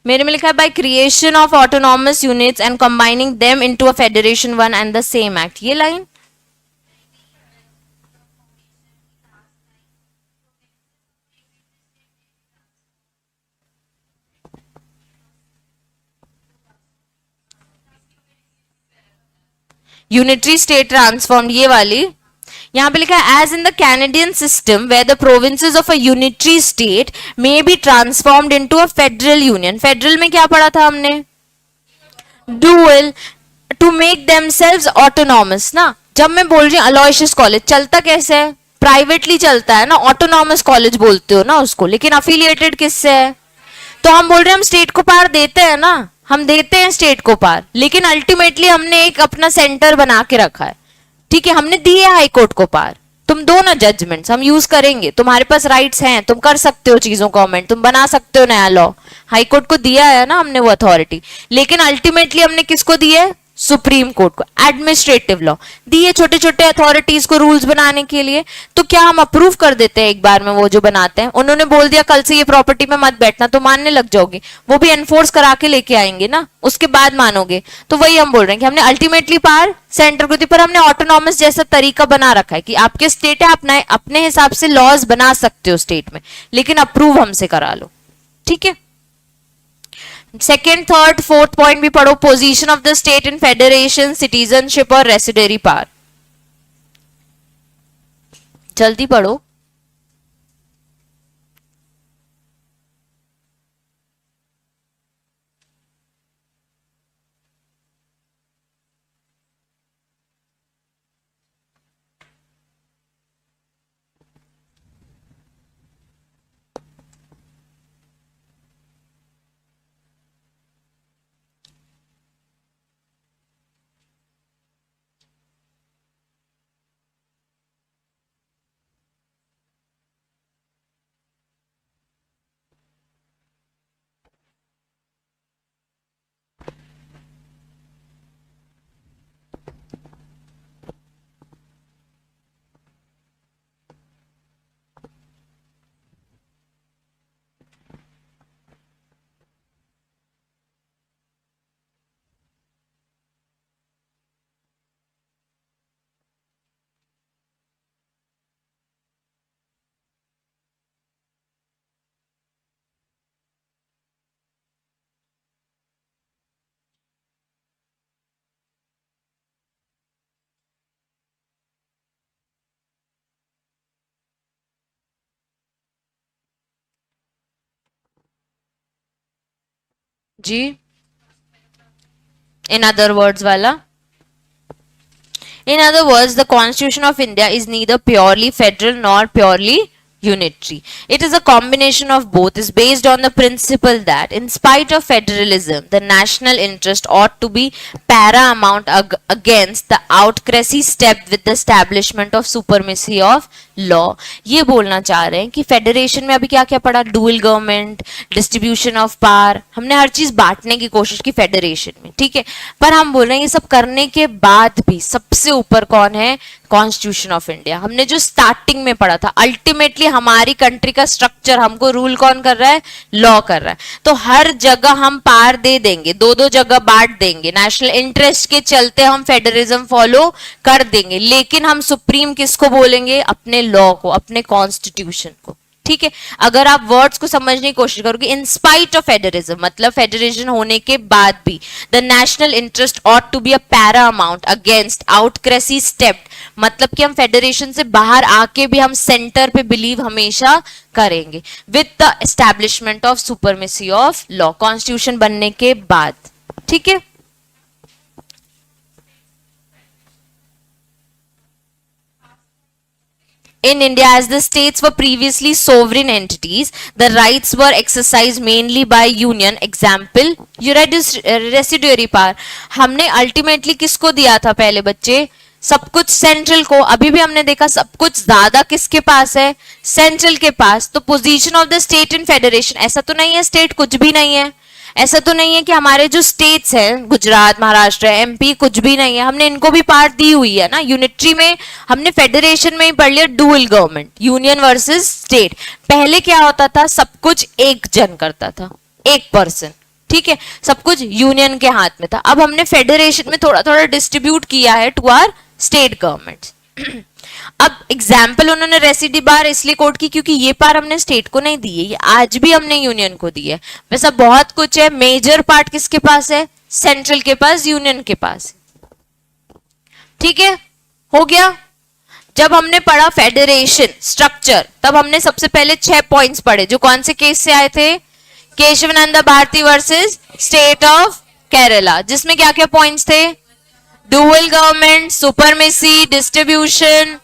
मेरे में लिखा है by creation of autonomous units and combining them into a federation one and the same act, ये लाइन यूनिटरी स्टेट ट्रांसफॉर्म, ये वाली यहां पे लिखा है as in the Canadian system where the provinces of a unitary state may be transformed into a federal union. Federal में क्या पढ़ा था हमने? Dual, to make themselves autonomous ना। जब मैं बोल रही हूँ अलोयसियस कॉलेज चलता कैसे है? प्राइवेटली चलता है ना, ऑटोनॉमस कॉलेज बोलते हो ना उसको, लेकिन अफिलिएटेड किससे है? तो हम बोल रहे हैं हम स्टेट को पार देते हैं ना, हम देते हैं स्टेट को पार, लेकिन अल्टीमेटली हमने एक अपना सेंटर बना के रखा है, ठीक है, हमने दिए हाई कोर्ट को पार। तुम दो ना जजमेंट्स, हम यूज करेंगे, तुम्हारे पास राइट्स हैं, तुम कर सकते हो चीजों को अमेंड, तुम बना सकते हो नया लॉ, हाई कोर्ट को दिया है ना हमने वो अथॉरिटी, लेकिन अल्टीमेटली हमने किसको दिया है? सुप्रीम कोर्ट को। एडमिनिस्ट्रेटिव लॉ दिए छोटे छोटे अथॉरिटीज को रूल्स बनाने के लिए, तो क्या हम अप्रूव कर देते हैं एक बार में वो जो बनाते हैं? उन्होंने बोल दिया कल से ये प्रॉपर्टी में मत बैठना, तो मानने लग जाओगे? वो भी एनफोर्स करा के लेके आएंगे ना, उसके बाद मानोगे। तो वही हम बोल रहे हैं कि हमने अल्टीमेटली पार सेंटर को दी, पर हमने ऑटोनॉमस जैसा तरीका बना रखा है कि आपके स्टेट है, अपना अपने हिसाब से लॉज बना सकते हो स्टेट में, लेकिन अप्रूव हमसे करा लो, ठीक है। सेकेंड, थर्ड, फोर्थ पॉइंट भी पढ़ो। Position of the state in federation, citizenship और रेसिडेंसी पावर, जल्दी पढ़ो। जी, इन अदर वर्ड्स वाला, in other words the constitution of India is neither purely federal nor purely unitary. It is a combination of both, is based on the principle that in spite of federalism the national interest ought to be paramount against the autocracy stepped with the establishment of supremacy of law. ये बोलना चाह रहे हैं कि federation में अभी क्या क्या पढ़ा, dual government, distribution of power, हमने हर चीज बांटने की कोशिश की फेडरेशन में, ठीक है। पर हम बोल रहे हैं ये सब करने के बाद भी सबसे ऊपर कौन है, कॉन्स्टिट्यूशन ऑफ इंडिया। हमने जो स्टार्टिंग में पढ़ा था, अल्टीमेटली हमारी कंट्री का स्ट्रक्चर हमको रूल कौन कर रहा है, लॉ कर रहा है। तो हर जगह हम पार दे देंगे, दो दो जगह बांट देंगे, नेशनल इंटरेस्ट के चलते हम फेडरलिज्म फॉलो कर देंगे, लेकिन हम सुप्रीम किसको बोलेंगे, अपने लॉ को, अपने कॉन्स्टिट्यूशन को, ठीक है। अगर आप वर्ड्स को समझने की कोशिश करोगे, इन स्पाइट ऑफ फेडरलिज्म मतलब फेडरेशन होने के बाद भी, the national interest ought to be a paramount against autocracy step, मतलब कि हम फेडरेशन से बाहर आके भी हम सेंटर पे बिलीव हमेशा करेंगे, with the establishment of supremacy of law, constitution बनने के बाद, ठीक है। In India, as the states were previously sovereign entities, the rights were exercised mainly by union. Example, residuary power. हमने अल्टीमेटली किसको दिया था पहले बच्चे, सब कुछ सेंट्रल को। अभी भी हमने देखा सब कुछ ज्यादा किसके पास है, सेंट्रल के पास। तो position of the state in federation, ऐसा तो नहीं है स्टेट कुछ भी नहीं है, ऐसा तो नहीं है कि हमारे जो स्टेट्स हैं, गुजरात, महाराष्ट्र, एमपी, कुछ भी नहीं है, हमने इनको भी पार्ट दी हुई है ना। यूनिटरी में हमने फेडरेशन में ही पढ़ लिया dual government, union versus state. पहले क्या होता था, सब कुछ एक जन करता था, एक पर्सन, ठीक है, सब कुछ यूनियन के हाथ में था। अब हमने फेडरेशन में थोड़ा थोड़ा डिस्ट्रीब्यूट किया है टू आवर स्टेट गवर्नमेंट। अब एग्जाम्पल उन्होंने रेसिडी बार इसलिए कोट की क्योंकि ये पार हमने स्टेट को नहीं दी है, ये आज भी हमने यूनियन को दी है। वैसा बहुत कुछ है, मेजर पार्ट किसके पास है, सेंट्रल के पास, यूनियन के पास, ठीक है, हो गया। जब हमने पढ़ा फेडरेशन स्ट्रक्चर, तब हमने सबसे पहले 6 पॉइंट्स पढ़े, जो कौन से केस से आए थे, Kesavananda Bharati versus state of Kerala, जिसमें क्या क्या पॉइंट्स थे, dual government, supremacy, distribution,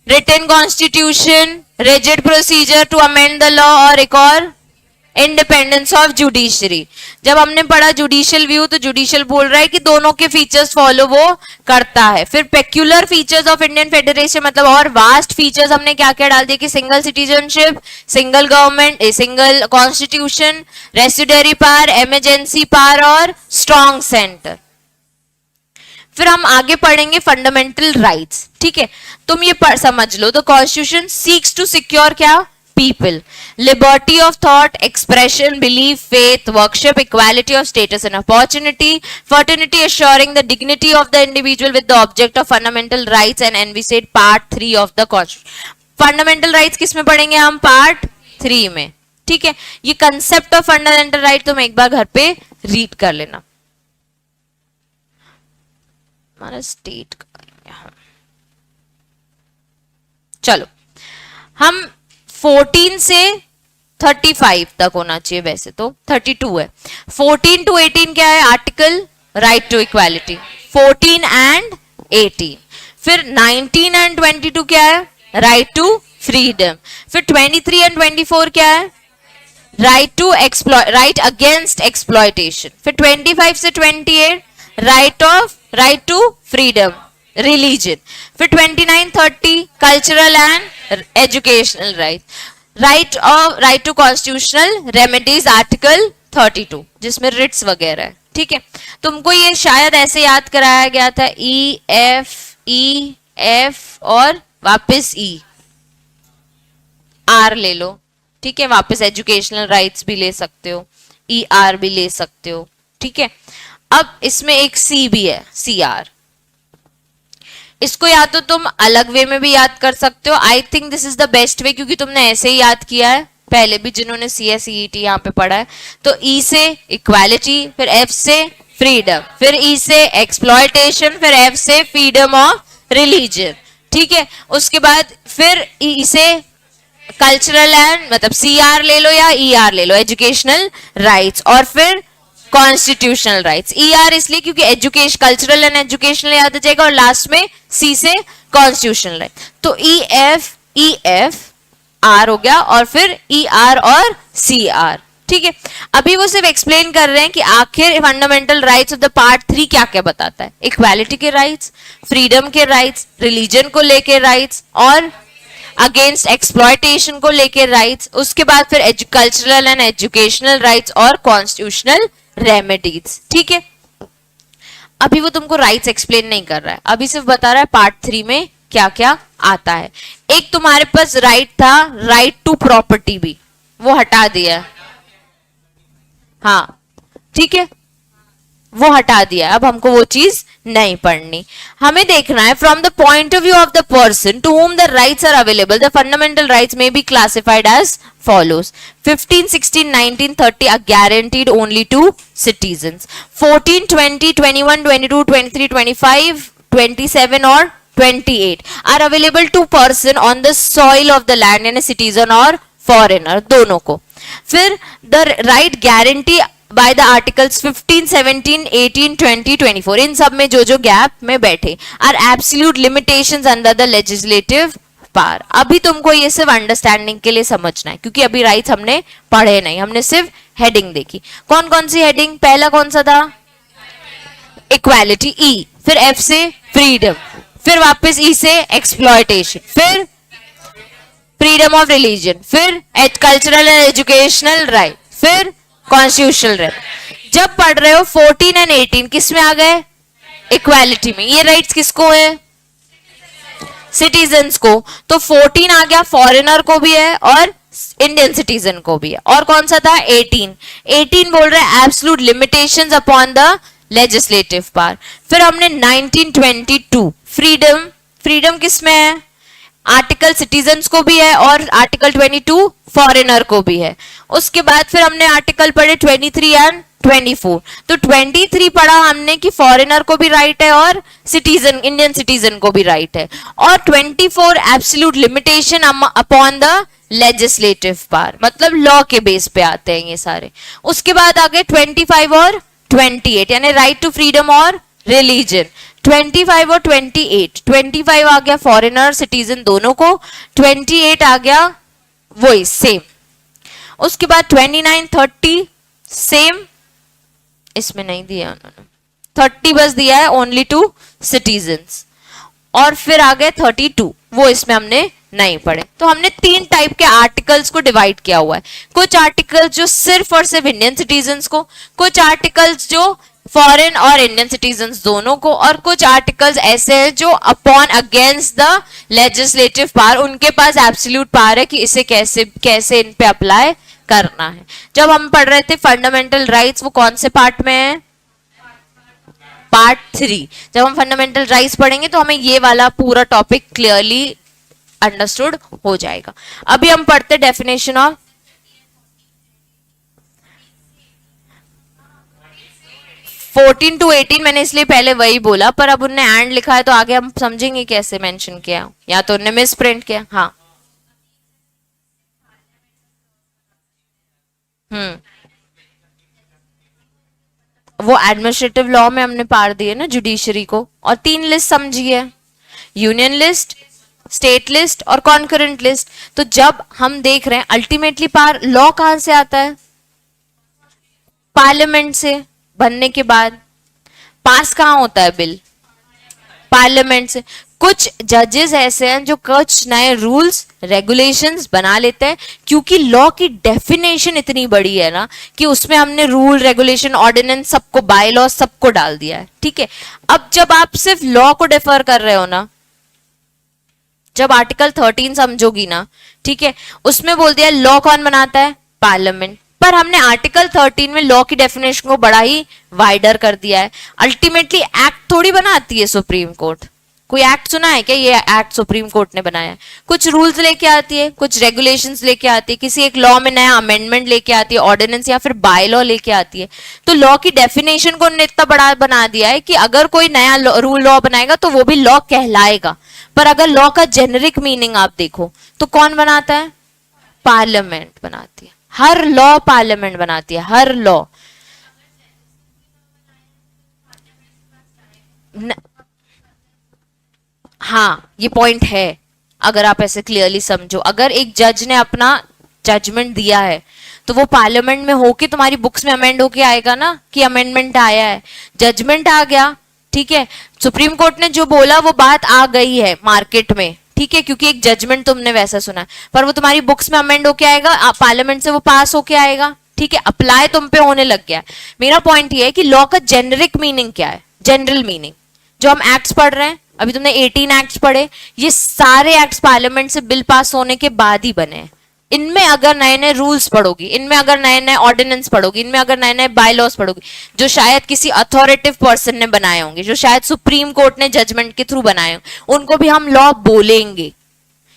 written constitution, rigid procedure to amend the law, और एक और इंडिपेंडेंस ऑफ जुडिशरी। जब हमने पढ़ा जुडिशियल व्यू, तो जुडिशियल बोल रहा है कि दोनों के फीचर्स फॉलो वो करता है। फिर peculiar features of Indian federation, मतलब और वास्ट फीचर्स हमने क्या क्या डाल दिए कि single citizenship, single government, single constitution, residuary power, emergency power और स्ट्रॉन्ग सेंटर। फिर हम आगे पढ़ेंगे फंडामेंटल राइट्स, ठीक है। तुम ये समझ लो, the constitution seeks to secure क्या, people, liberty of thought, expression, belief, faith, worship, equality of status and opportunity, fraternity, assuring the dignity of the individual with the object of fundamental rights, and we said part 3 of the constitution. Fundamental rights किस में पढ़ेंगे हम, part 3 में, ठीक है। ये concept of fundamental right तुम एक बार घर पे रीड कर लेना। हमारा स्टेट चलो, हम 14 से 35 तक होना चाहिए, वैसे तो 32 है। 14 to 18 क्या है, article right to equality, 14 and 18। फिर 19 एंड 22 क्या है, राइट टू फ्रीडम। फिर 23 एंड 24 क्या है, right to right against exploitation. फिर 25 से 28 राइट टू फ्रीडम, रिलीजन। फिर 29, 30 cultural and educational right, right to constitutional remedies, article 32 जिसमें रिट्स वगैरह है, ठीक है। तुमको ये शायद ऐसे याद कराया गया था, ई एफ और वापस आर ले लो, ठीक है, वापस एजुकेशनल राइट्स भी ले सकते हो, आर भी ले सकते हो, ठीक है। अब इसमें एक सी भी है, CR, इसको या तो तुम अलग वे में भी याद कर सकते हो, I think this is the best way, क्योंकि तुमने ऐसे ही याद किया है पहले भी जिन्होंने CSET यहाँ पे पढ़ा है। तो E से इक्वालिटी, फिर F से फ्रीडम, फिर E से एक्सप्लॉयटेशन, फिर F से फ्रीडम ऑफ रिलीजन, ठीक है। उसके बाद फिर E से कल्चरल एंड, मतलब CR ले लो या ER ले लो, एजुकेशनल राइट्स, और फिर कॉन्स्टिट्यूशनल राइट्स। ER इसलिए क्योंकि एजुकेशन, कल्चरल एंड एजुकेशनल याद आ जाएगा, और लास्ट में C से कॉन्स्टिट्यूशनल राइट। तो EF R हो गया, और फिर ER और CR, ठीक है। अभी वो सिर्फ एक्सप्लेन कर रहे हैं कि आखिर fundamental rights of the part 3 क्या क्या बताता है, इक्वालिटी के राइट्स, फ्रीडम के राइट्स, रिलीजन को लेके राइट्स, और अगेंस्ट एक्सप्लॉयटेशन को लेके राइट्स, उसके बाद फिर कल्चरल एंड एजुकेशनल राइट्स और कॉन्स्टिट्यूशनल रेमेडीज। ठीक है, अभी वो तुमको राइट्स एक्सप्लेन नहीं कर रहा है, अभी सिर्फ बता रहा है पार्ट 3 में क्या क्या आता है। एक तुम्हारे पास राइट था, राइट टू प्रॉपर्टी भी, वो हटा दिया। हाँ ठीक है, वो हटा दिया, अब हमको वो चीज नहीं पढ़नी। हमें देखना है from the point of view of the person to whom the rights are available, the fundamental rights may be classified as follows: 15, 16, 19, 30 are guaranteed only to citizens. 14, 20, 21, 22, 23, 25, 27 or 28 are available to person on the soil of the land, यानी citizen और foreigner दोनों को। फिर the right guarantee by the articles 15, 17, 18, 20, 24, इन सब में जो gap में बैठे are absolute limitations under the legislative power। अभी तुमको ये सिर्फ अंडरस्टैंडिंग के लिए समझना है, क्योंकि अभी राइट्स हमने पढ़े नहीं, हमने सिर्फ हेडिंग देखी। कौन कौन सी हेडिंग? पहला कौन सा था? इक्वालिटी, ई, फिर एफ से फ्रीडम, फिर वापस ई से एक्सप्लॉयटेशन, फिर फ्रीडम ऑफ रिलीजन, फिर कल्चरल एंड एजुकेशनल राइट, फिर कॉन्स्टिट्यूशनल राइट। जब पढ़ रहे हो 14 एंड 18 किस में आ गए? इक्वालिटी में। ये राइट्स किसको है? सिटीजन्स को। तो 14 आ गया, फॉरेनर को भी है और इंडियन सिटीजन को भी है। और कौन सा था? 18 बोल रहे हैं absolute limitations upon the legislative power. फिर हमने 1922 फ्रीडम किस में है? आर्टिकल सिटीजन्स को भी है और आर्टिकल 22 फॉरेनर को भी है। उसके बाद फिर हमने आर्टिकल पढ़े 23 एंड 24। तो 23 पढ़ा हमने कि फॉरेनर को भी राइट है और सिटीजन, इंडियन सिटीजन को भी राइट है। और 24 absolute limitation upon the legislative power, मतलब लॉ के बेस पे आते हैं ये सारे। उसके बाद आ गए 25 और 28, यानी राइट टू फ्रीडम और रिलीजन। 25 और 25 आ गया फॉरेनर सिटीजन दोनों को, 28 आ गया वही सेम। उसके बाद 29, 30 सेम, इसमें नहीं दिया उन्होंने, 30 बस दिया है ओनली टू सिटीजन्स। और फिर आ गए 32, वो इसमें हमने नहीं पढ़े। तो हमने 3 टाइप के आर्टिकल्स को डिवाइड किया हुआ है। कुछ आर्टिकल्स जो सिर्फ और सिर्फ इंडियन सिटीजन्स को, कुछ आर्टिकल्स जो फॉरेन और इंडियन सिटीजन्स दोनों को, और कुछ आर्टिकल्स ऐसे हैं जो upon against the legislative power, उनके पास एब्सोल्यूट पावर है कि इसे कैसे कैसे इन पे अप्लाई करना है। जब हम पढ़ रहे थे फंडामेंटल राइट्स, वो कौन से पार्ट में है? पार्ट 3। जब हम फंडामेंटल राइट्स पढ़ेंगे तो हमें ये वाला पूरा टॉपिक क्लियरली अंडरस्टूड हो जाएगा। अभी हम पढ़ते डेफिनेशन ऑफ 14 to 18, मैंने इसलिए पहले वही बोला, पर अब उनने एंड लिखा है तो आगे हम समझेंगे कैसे मेंशन किया, या तो उनने मिस प्रिंट किया। हाँ वो एडमिनिस्ट्रेटिव लॉ में हमने पार दिए ना जुडिशरी को। और 3 लिस्ट समझिए, यूनियन लिस्ट, स्टेट लिस्ट और कॉन्करेंट लिस्ट। तो जब हम देख रहे हैं अल्टीमेटली पार लॉ कहां से आता है? पार्लियामेंट से बनने के बाद। पास कहां होता है बिल? पार्लियामेंट से। कुछ जजेस ऐसे हैं जो कुछ नए रूल्स रेगुलेशंस बना लेते हैं, क्योंकि लॉ की डेफिनेशन इतनी बड़ी है ना कि उसमें हमने रूल रेगुलेशन ऑर्डिनेंस सबको, बाय लॉ सबको डाल दिया है। ठीक है, अब जब आप सिर्फ लॉ को डिफर कर रहे हो ना, जब आर्टिकल 13 समझोगी ना, ठीक है, उसमें बोल दिया लॉ कौन बनाता है? पार्लियामेंट। पर हमने आर्टिकल 13 में लॉ की डेफिनेशन को बड़ा ही वाइडर कर दिया है। अल्टीमेटली एक्ट थोड़ी बनाती है सुप्रीम कोर्ट। कोई एक्ट सुना है क्या? ये एक्ट सुप्रीम कोर्ट ने बनाया है। कुछ रूल्स लेके आती है, कुछ रेगुलेशंस लेके आती है, किसी एक लॉ में नया अमेंडमेंट लेके आती है, ऑर्डिनेंस या फिर बाय लॉ लेके आती है। तो लॉ की डेफिनेशन को उन्होंने इतना बड़ा बना दिया है कि अगर कोई नया रूल लॉ बनाएगा तो वो भी लॉ कहलाएगा। पर अगर लॉ का जेनरिक मीनिंग आप देखो तो कौन बनाता है? पार्लियामेंट बनाती है। हर लॉ पार्लियामेंट बनाती है, हर लॉ। हाँ ये पॉइंट है, अगर आप ऐसे क्लियरली समझो। अगर एक जज ने अपना जजमेंट दिया है तो वो पार्लियामेंट में होके तुम्हारी बुक्स में अमेंड होके आएगा ना कि अमेंडमेंट आया है, जजमेंट आ गया। ठीक है, सुप्रीम कोर्ट ने जो बोला वो बात आ गई है मार्केट में, ठीक है, क्योंकि एक जजमेंट तुमने वैसा सुना है, पर वो तुम्हारी बुक्स में अमेंड होके आएगा, पार्लियामेंट से वो पास होके आएगा, ठीक है, अप्लाई तुम पे होने लग गया है। मेरा पॉइंट ये है कि लॉ का जेनरिक मीनिंग क्या है, जनरल मीनिंग। जो हम एक्ट्स पढ़ रहे हैं, अभी तुमने 18 एक्ट्स पढ़े, ये सारे एक्ट्स पार्लियामेंट से बिल पास होने के बाद ही बने हैं। इनमें अगर नए नए रूल्स पढ़ोगी, इनमें अगर नए नए ऑर्डिनेंस पढ़ोगी, इनमें अगर नए नए बाय लॉज पढ़ोगी, जो शायद किसी अथॉरिटेटिव पर्सन ने बनाए होंगे, जो शायद सुप्रीम कोर्ट ने जजमेंट के थ्रू बनाए होंगे, उनको भी हम लॉ बोलेंगे,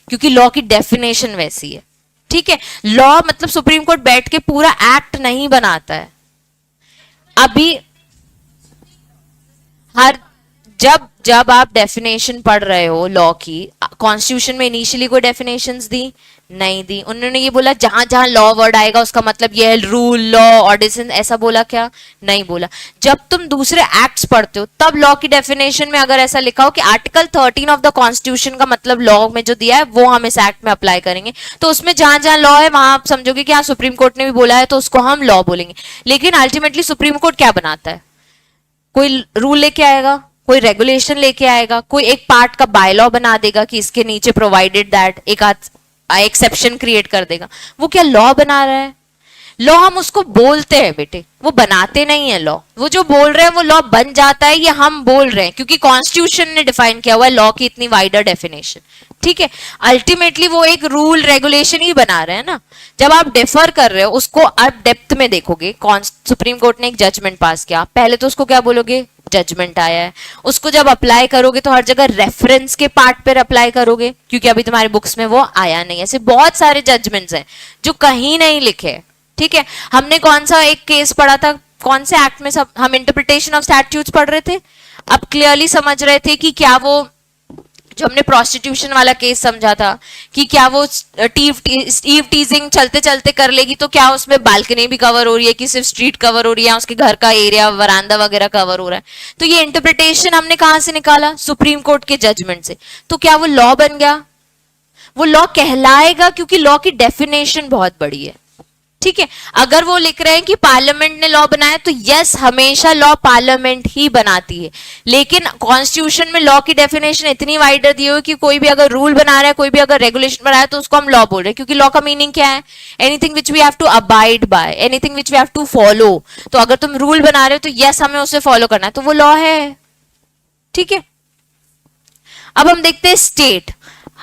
क्योंकि लॉ की डेफिनेशन वैसी है। ठीक है, लॉ मतलब सुप्रीम कोर्ट बैठ के पूरा एक्ट नहीं बनाता है। अभी हर जब जब आप डेफिनेशन पढ़ रहे हो लॉ की, कॉन्स्टिट्यूशन में इनिशियली कोई डेफिनेशंस दी नहीं दी, उन्होंने ये बोला जहां जहां लॉ वर्ड आएगा उसका मतलब ये है रूल, लॉ, ऑर्डिनेंस, ऐसा बोला क्या? नहीं बोला। जब तुम दूसरे एक्ट्स पढ़ते हो तब लॉ की डेफिनेशन में अगर ऐसा लिखा हो कि आर्टिकल 13 ऑफ द कॉन्स्टिट्यूशन का मतलब लॉ में जो दिया है वो हम इस एक्ट में अप्लाई करेंगे, तो उसमें जहां जहां लॉ है वहां आप समझोगे कि हाँ सुप्रीम कोर्ट ने भी बोला है तो उसको हम लॉ बोलेंगे। लेकिन अल्टीमेटली सुप्रीम कोर्ट क्या बनाता है? कोई रूल लेके आएगा, कोई रेगुलेशन लेके आएगा, कोई एक पार्ट का बाय लॉ बना देगा कि इसके नीचे प्रोवाइडेड दैट, एक एक्सेप्शन क्रिएट कर देगा। वो क्या लॉ बना रहा है? लॉ हम उसको बोलते हैं बेटे, वो बनाते नहीं है लॉ। वो जो बोल रहे हैं वो लॉ बन जाता है, ये हम बोल रहे हैं क्योंकि कॉन्स्टिट्यूशन ने डिफाइन किया हुआ है लॉ की इतनी वाइडर डेफिनेशन। ठीक है, अल्टीमेटली वो एक रूल रेगुलेशन ही बना रहे हैं ना। जब आप डिफर कर रहे हो उसको आप डेप्थ में देखोगे, सुप्रीम कोर्ट ने एक जजमेंट पास किया, पहले तो उसको क्या बोलोगे? जजमेंट आया है। उसको जब अप्लाई करोगे तो हर जगह रेफरेंस के पार्ट पर अप्लाई करोगे, क्योंकि अभी तुम्हारी बुक्स में वो आया नहीं। ऐसे बहुत सारे जजमेंट्स हैं जो कहीं नहीं लिखे। ठीक है, हमने कौन सा एक केस पढ़ा था, कौन से एक्ट में सब हम इंटरप्रिटेशन ऑफ स्टैट्यूट्स पढ़ रहे थे, अब क्लियरली समझ रहे थे कि क्या वो जो हमने प्रोस्टिट्यूशन वाला केस समझा था कि क्या वो ईव टीजिंग चलते चलते कर लेगी तो क्या उसमें बालकनी भी कवर हो रही है कि सिर्फ स्ट्रीट कवर हो रही है, उसके घर का एरिया वरांदा वगैरह कवर हो रहा है। तो ये इंटरप्रिटेशन हमने कहां से निकाला? सुप्रीम कोर्ट के जजमेंट से। तो क्या वो लॉ बन गया? वो लॉ कहलाएगा क्योंकि लॉ की डेफिनेशन बहुत बड़ी है। ठीक है, अगर वो लिख रहे हैं कि पार्लियामेंट ने लॉ बनाया तो यस, हमेशा लॉ पार्लियामेंट ही बनाती है। लेकिन कॉन्स्टिट्यूशन में लॉ की डेफिनेशन इतनी वाइडर दी हुई कि कोई भी अगर रूल बना रहा है, कोई भी अगर रेगुलेशन बना रहा है तो उसको हम लॉ बोल रहे हैं, क्योंकि लॉ का मीनिंग क्या है? Anything which we have to abide by, anything which we have to follow. तो अगर तुम रूल बना रहे हो तो यस हमें उसे फॉलो करना है, तो वो लॉ है। ठीक है, अब हम देखते हैं स्टेट।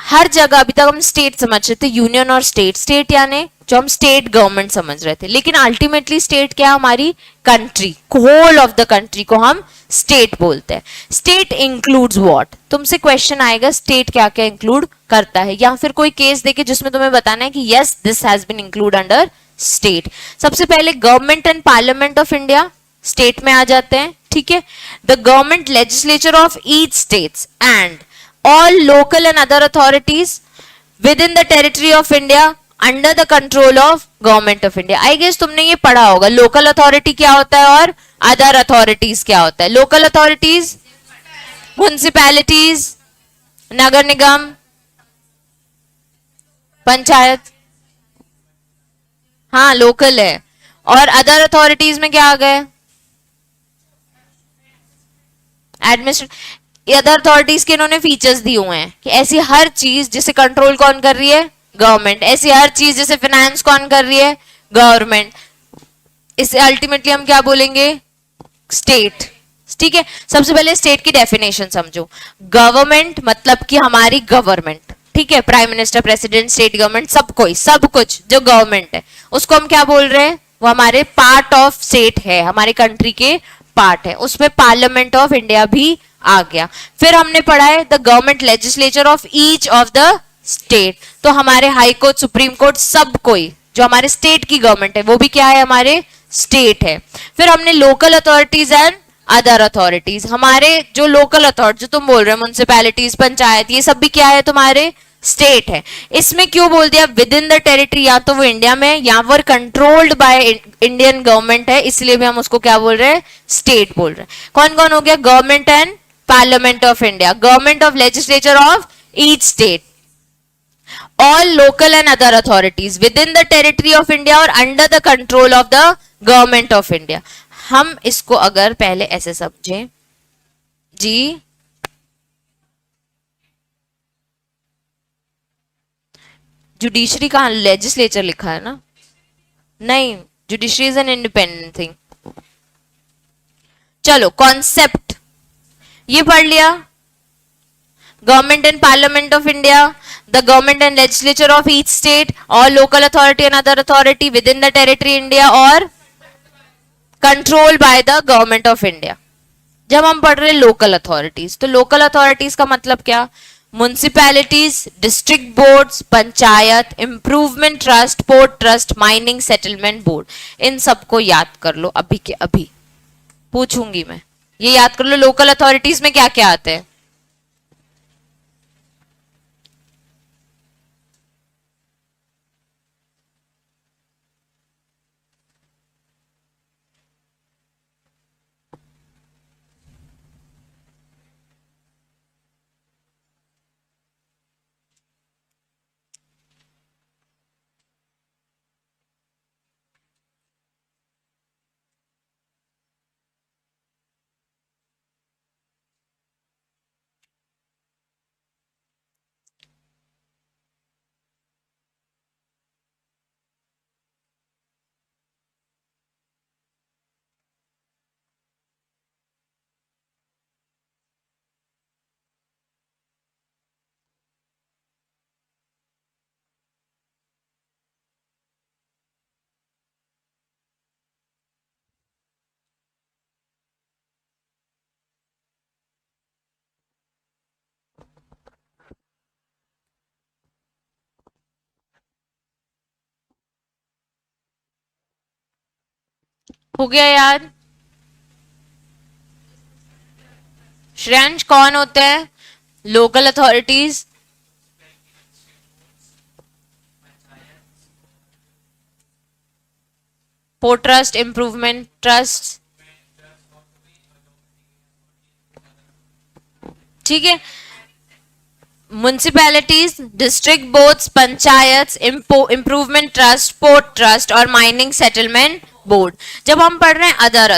हर जगह अभी तक हम स्टेट समझ रहे थे, यूनियन और स्टेट। स्टेट यानी जो हम स्टेट गवर्नमेंट समझ रहे थे, लेकिन अल्टीमेटली स्टेट क्या? हमारी country, whole of the country को हम स्टेट बोलते हैं। State includes what? तुमसे क्वेश्चन आएगा स्टेट क्या क्या इंक्लूड करता है, या फिर कोई केस देके जिसमें तुम्हें बताना है कि yes this has been include under state. सबसे पहले government and parliament of India state में आ जाते हैं। ठीक है, the government legislature of each states and all local and other authorities within the territory of India under the control of government of India। I guess तुमने ये पढ़ा होगा local authority क्या होता है और other authorities क्या होता है। local authorities municipalities, नगर निगम, पंचायत, हाँ लोकल है। और अदर अथॉरिटीज में क्या आ गए? एडमिनिस्ट्रेशन। अदर अथॉरिटीज के इन्होंने फीचर्स दिए हुए हैं कि ऐसी हर चीज जिसे कंट्रोल कौन कर रही है? गवर्नमेंट। ऐसी हर चीज जिसे फाइनेंस कौन कर रही है? गवर्नमेंट। इसे अल्टीमेटली हम क्या बोलेंगे? स्टेट। ठीक है, सबसे पहले स्टेट की डेफिनेशन समझो। गवर्नमेंट मतलब कि हमारी गवर्नमेंट, ठीक है, prime minister, president, state government, सब कोई, सब कुछ जो गवर्नमेंट है उसको हम क्या बोल रहे हैं? वो हमारे पार्ट ऑफ स्टेट है, हमारे कंट्री के पार्ट है। उसमें पार्लियामेंट ऑफ इंडिया भी आ गया। फिर हमने पढ़ा है the government legislature of each of the state. तो हमारे हाई कोर्ट, सुप्रीम कोर्ट, सब कोई जो हमारे स्टेट की गवर्नमेंट है वो भी क्या है? हमारे स्टेट है। फिर हमने local authorities and other authorities. हमारे जो लोकल अथॉरिटी जो तुम बोल रहे हो, म्युनिसिपैलिटीज, पंचायत, ये सब भी क्या है? तुम्हारे स्टेट है। इसमें क्यों बोल दिया विद इन द टेरिटरी? या तो वो इंडिया में या फिर कंट्रोल्ड बाय इंडियन गवर्नमेंट है, इसलिए भी हम उसको क्या बोल रहे हैं? स्टेट बोल रहे हैं। कौन कौन हो गया? Government and parliament of India, government of legislature of each state, all local and other authorities within the territory of India or under the control of the government of India। हम इसको अगर पहले ऐसे समझें जी, जुडिशरी कहाँ, legislature लिखा है ना, नहीं, judiciary is an independent thing. चलो कॉन्सेप्ट ये पढ़ लिया, government and parliament of India, the government and legislature of each state और local authority and other authority within the territory India और control by the government of India. जब हम पढ़ रहे लोकल अथॉरिटीज, तो लोकल अथॉरिटीज का मतलब क्या, municipalities, district boards, panchayat, improvement trust, port trust, mining settlement board, इन सबको याद कर लो, अभी के अभी पूछूंगी मैं, ये याद कर लो लोकल अथॉरिटीज में क्या क्या आते हैं। हो गया याद? श्रेयांश कौन होते हैं local authorities? Port trust, improvement trust, ठीक है, municipalities, district boards, panchayat, improvement trust, port trust और माइनिंग सेटलमेंट बोर्ड। जब हम पढ़ रहे हैं अदर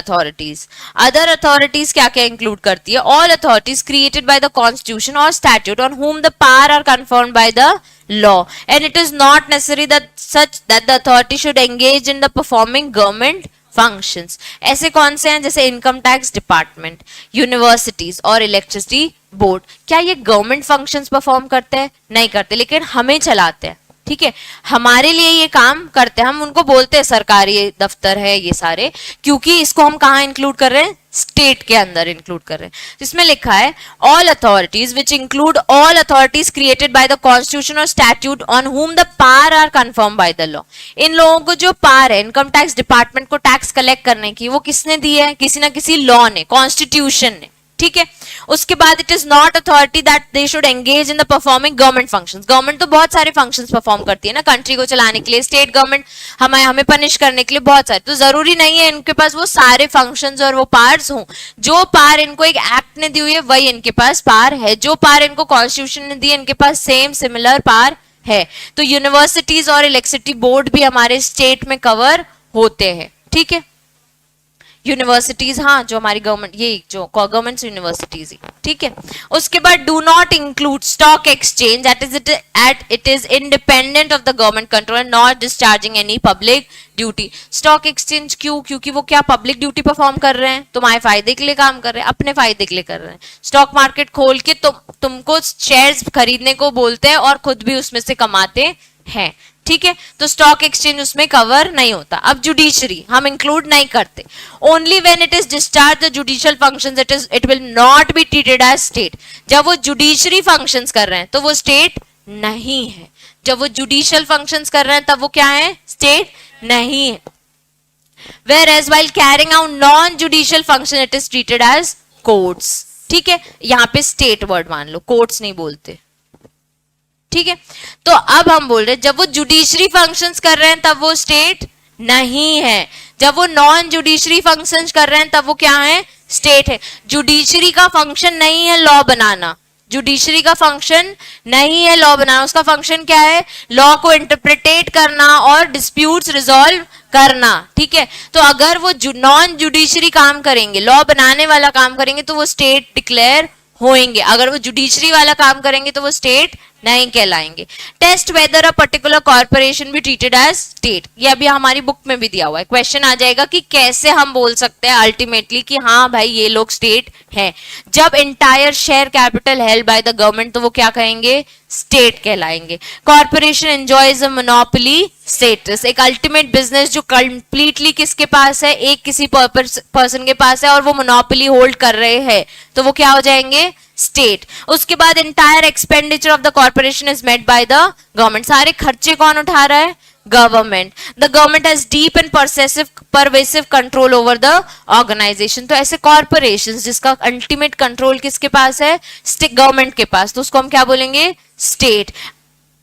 अथॉरिटीज क्या क्या इंक्लूड करती है, all authorities created by the constitution और statute on whom the power are confirmed by the law and it is not necessary that the authority should engage in the performing government functions. ऐसे कौन से हैं, जैसे income tax department, universities और electricity board. क्या ये government functions perform करते हैं? नहीं करते, लेकिन हमें चलाते हैं, ठीक है, हमारे लिए ये काम करते हैं, हम उनको बोलते हैं सरकारी दफ्तर है ये सारे, क्योंकि इसको हम कहाँ इंक्लूड कर रहे हैं, स्टेट के अंदर इंक्लूड कर रहे हैं। इसमें लिखा है all authorities which include all authorities created by the constitution और statute on whom the power are confirmed by the law। इन लोगों को जो पावर है इनकम टैक्स डिपार्टमेंट को टैक्स कलेक्ट करने की, वो किसने दी है, किसी ना किसी लॉ ने, कॉन्स्टिट्यूशन ने, ठीक है। उसके बाद it is not authority that they should engage in the performing government functions. Government तो बहुत सारे फंक्शंस परफॉर्म करती है ना, कंट्री को चलाने के लिए, स्टेट गवर्नमेंट हमें पनिश करने के लिए बहुत सारे, तो जरूरी नहीं है इनके पास वो सारे फंक्शंस और वो पावर्स हों। जो पावर इनको एक एक्ट ने दी हुई है वही इनके पास पावर है, जो पावर इनको कॉन्स्टिट्यूशन ने दी है इनके पास सेम सिमिलर पावर है। तो यूनिवर्सिटीज और इलेक्ट्रिसिटी बोर्ड भी हमारे स्टेट में कवर होते हैं, ठीक है। यूनिवर्सिटीज, हाँ, जो हमारी गवर्नमेंट, ये जो गवर्नमेंट यूनिवर्सिटीज, ठीक है। उसके बाद do not include stock exchange it is independent of the government control and not discharging any public duty. Stock exchange क्यों? क्योंकि वो क्या पब्लिक ड्यूटी परफॉर्म कर रहे हैं, तुम्हारे फायदे के लिए काम कर रहे हैं, अपने फायदे के लिए कर रहे हैं। स्टॉक मार्केट खोल के तुमको शेयर्स खरीदने को बोलते हैं और खुद भी उसमें से कमाते हैं, ठीक है। तो स्टॉक एक्सचेंज उसमें कवर नहीं होता। अब जुडिशरी हम इंक्लूड नहीं करते। Only when it is discharge the judicial functions it will not be treated as state. जब वो जुडिशरी फंक्शंस कर रहे हैं तो वो स्टेट नहीं है, जब वो जुडिशियल फंक्शंस कर रहे हैं तब वो क्या है, स्टेट नहीं है। Whereas while carrying out non-judicial function it is treated as courts, ठीक है। यहाँ पे स्टेट वर्ड मान लो, कोर्ट्स नहीं बोलते, ठीक है। तो अब हम बोल रहे हैं जब वो जुडिशरी फंक्शंस कर रहे हैं तब वो स्टेट नहीं है, जब वो नॉन जुडिशरी फंक्शंस कर रहे हैं तब वो क्या है, स्टेट है। जुडिशरी का फंक्शन नहीं है लॉ बनाना, जुडिशरी का फंक्शन नहीं है लॉ बनाना, उसका फंक्शन क्या है, लॉ को इंटरप्रिटेट करना और डिस्प्यूट्स रिजॉल्व करना, ठीक है। तो अगर वो नॉन जुडिशरी काम करेंगे, लॉ बनाने वाला काम करेंगे तो वो स्टेट डिक्लेयर होएंगे, अगर वो जुडिशरी वाला काम करेंगे तो वो स्टेट नहीं कहलाएंगे। Test whether a particular corporation be treated as state, ये अभी हमारी बुक में भी दिया हुआ है। क्वेश्चन आ जाएगा कि कैसे हम बोल सकते हैं अल्टीमेटली कि हाँ भाई ये लोग स्टेट है। जब entire share capital held by the government तो वो क्या कहेंगे, स्टेट कहलाएंगे। Corporation enjoys a monopoly status, एक अल्टीमेट बिजनेस जो कंप्लीटली किसके पास है, एक किसी पर्सन के पास है और वो मोनोपोली होल्ड कर रहे हैं, तो वो क्या हो जाएंगे, स्टेट। उसके बाद entire expenditure of the corporation is made by the government, सारे खर्चे कौन उठा रहा है, government. The government has deep and pervasive control over the organisation, तो ऐसे कॉर्पोरेशंस जिसका अल्टीमेट कंट्रोल किसके पास है, गवर्नमेंट के पास, तो उसको हम क्या बोलेंगे, state.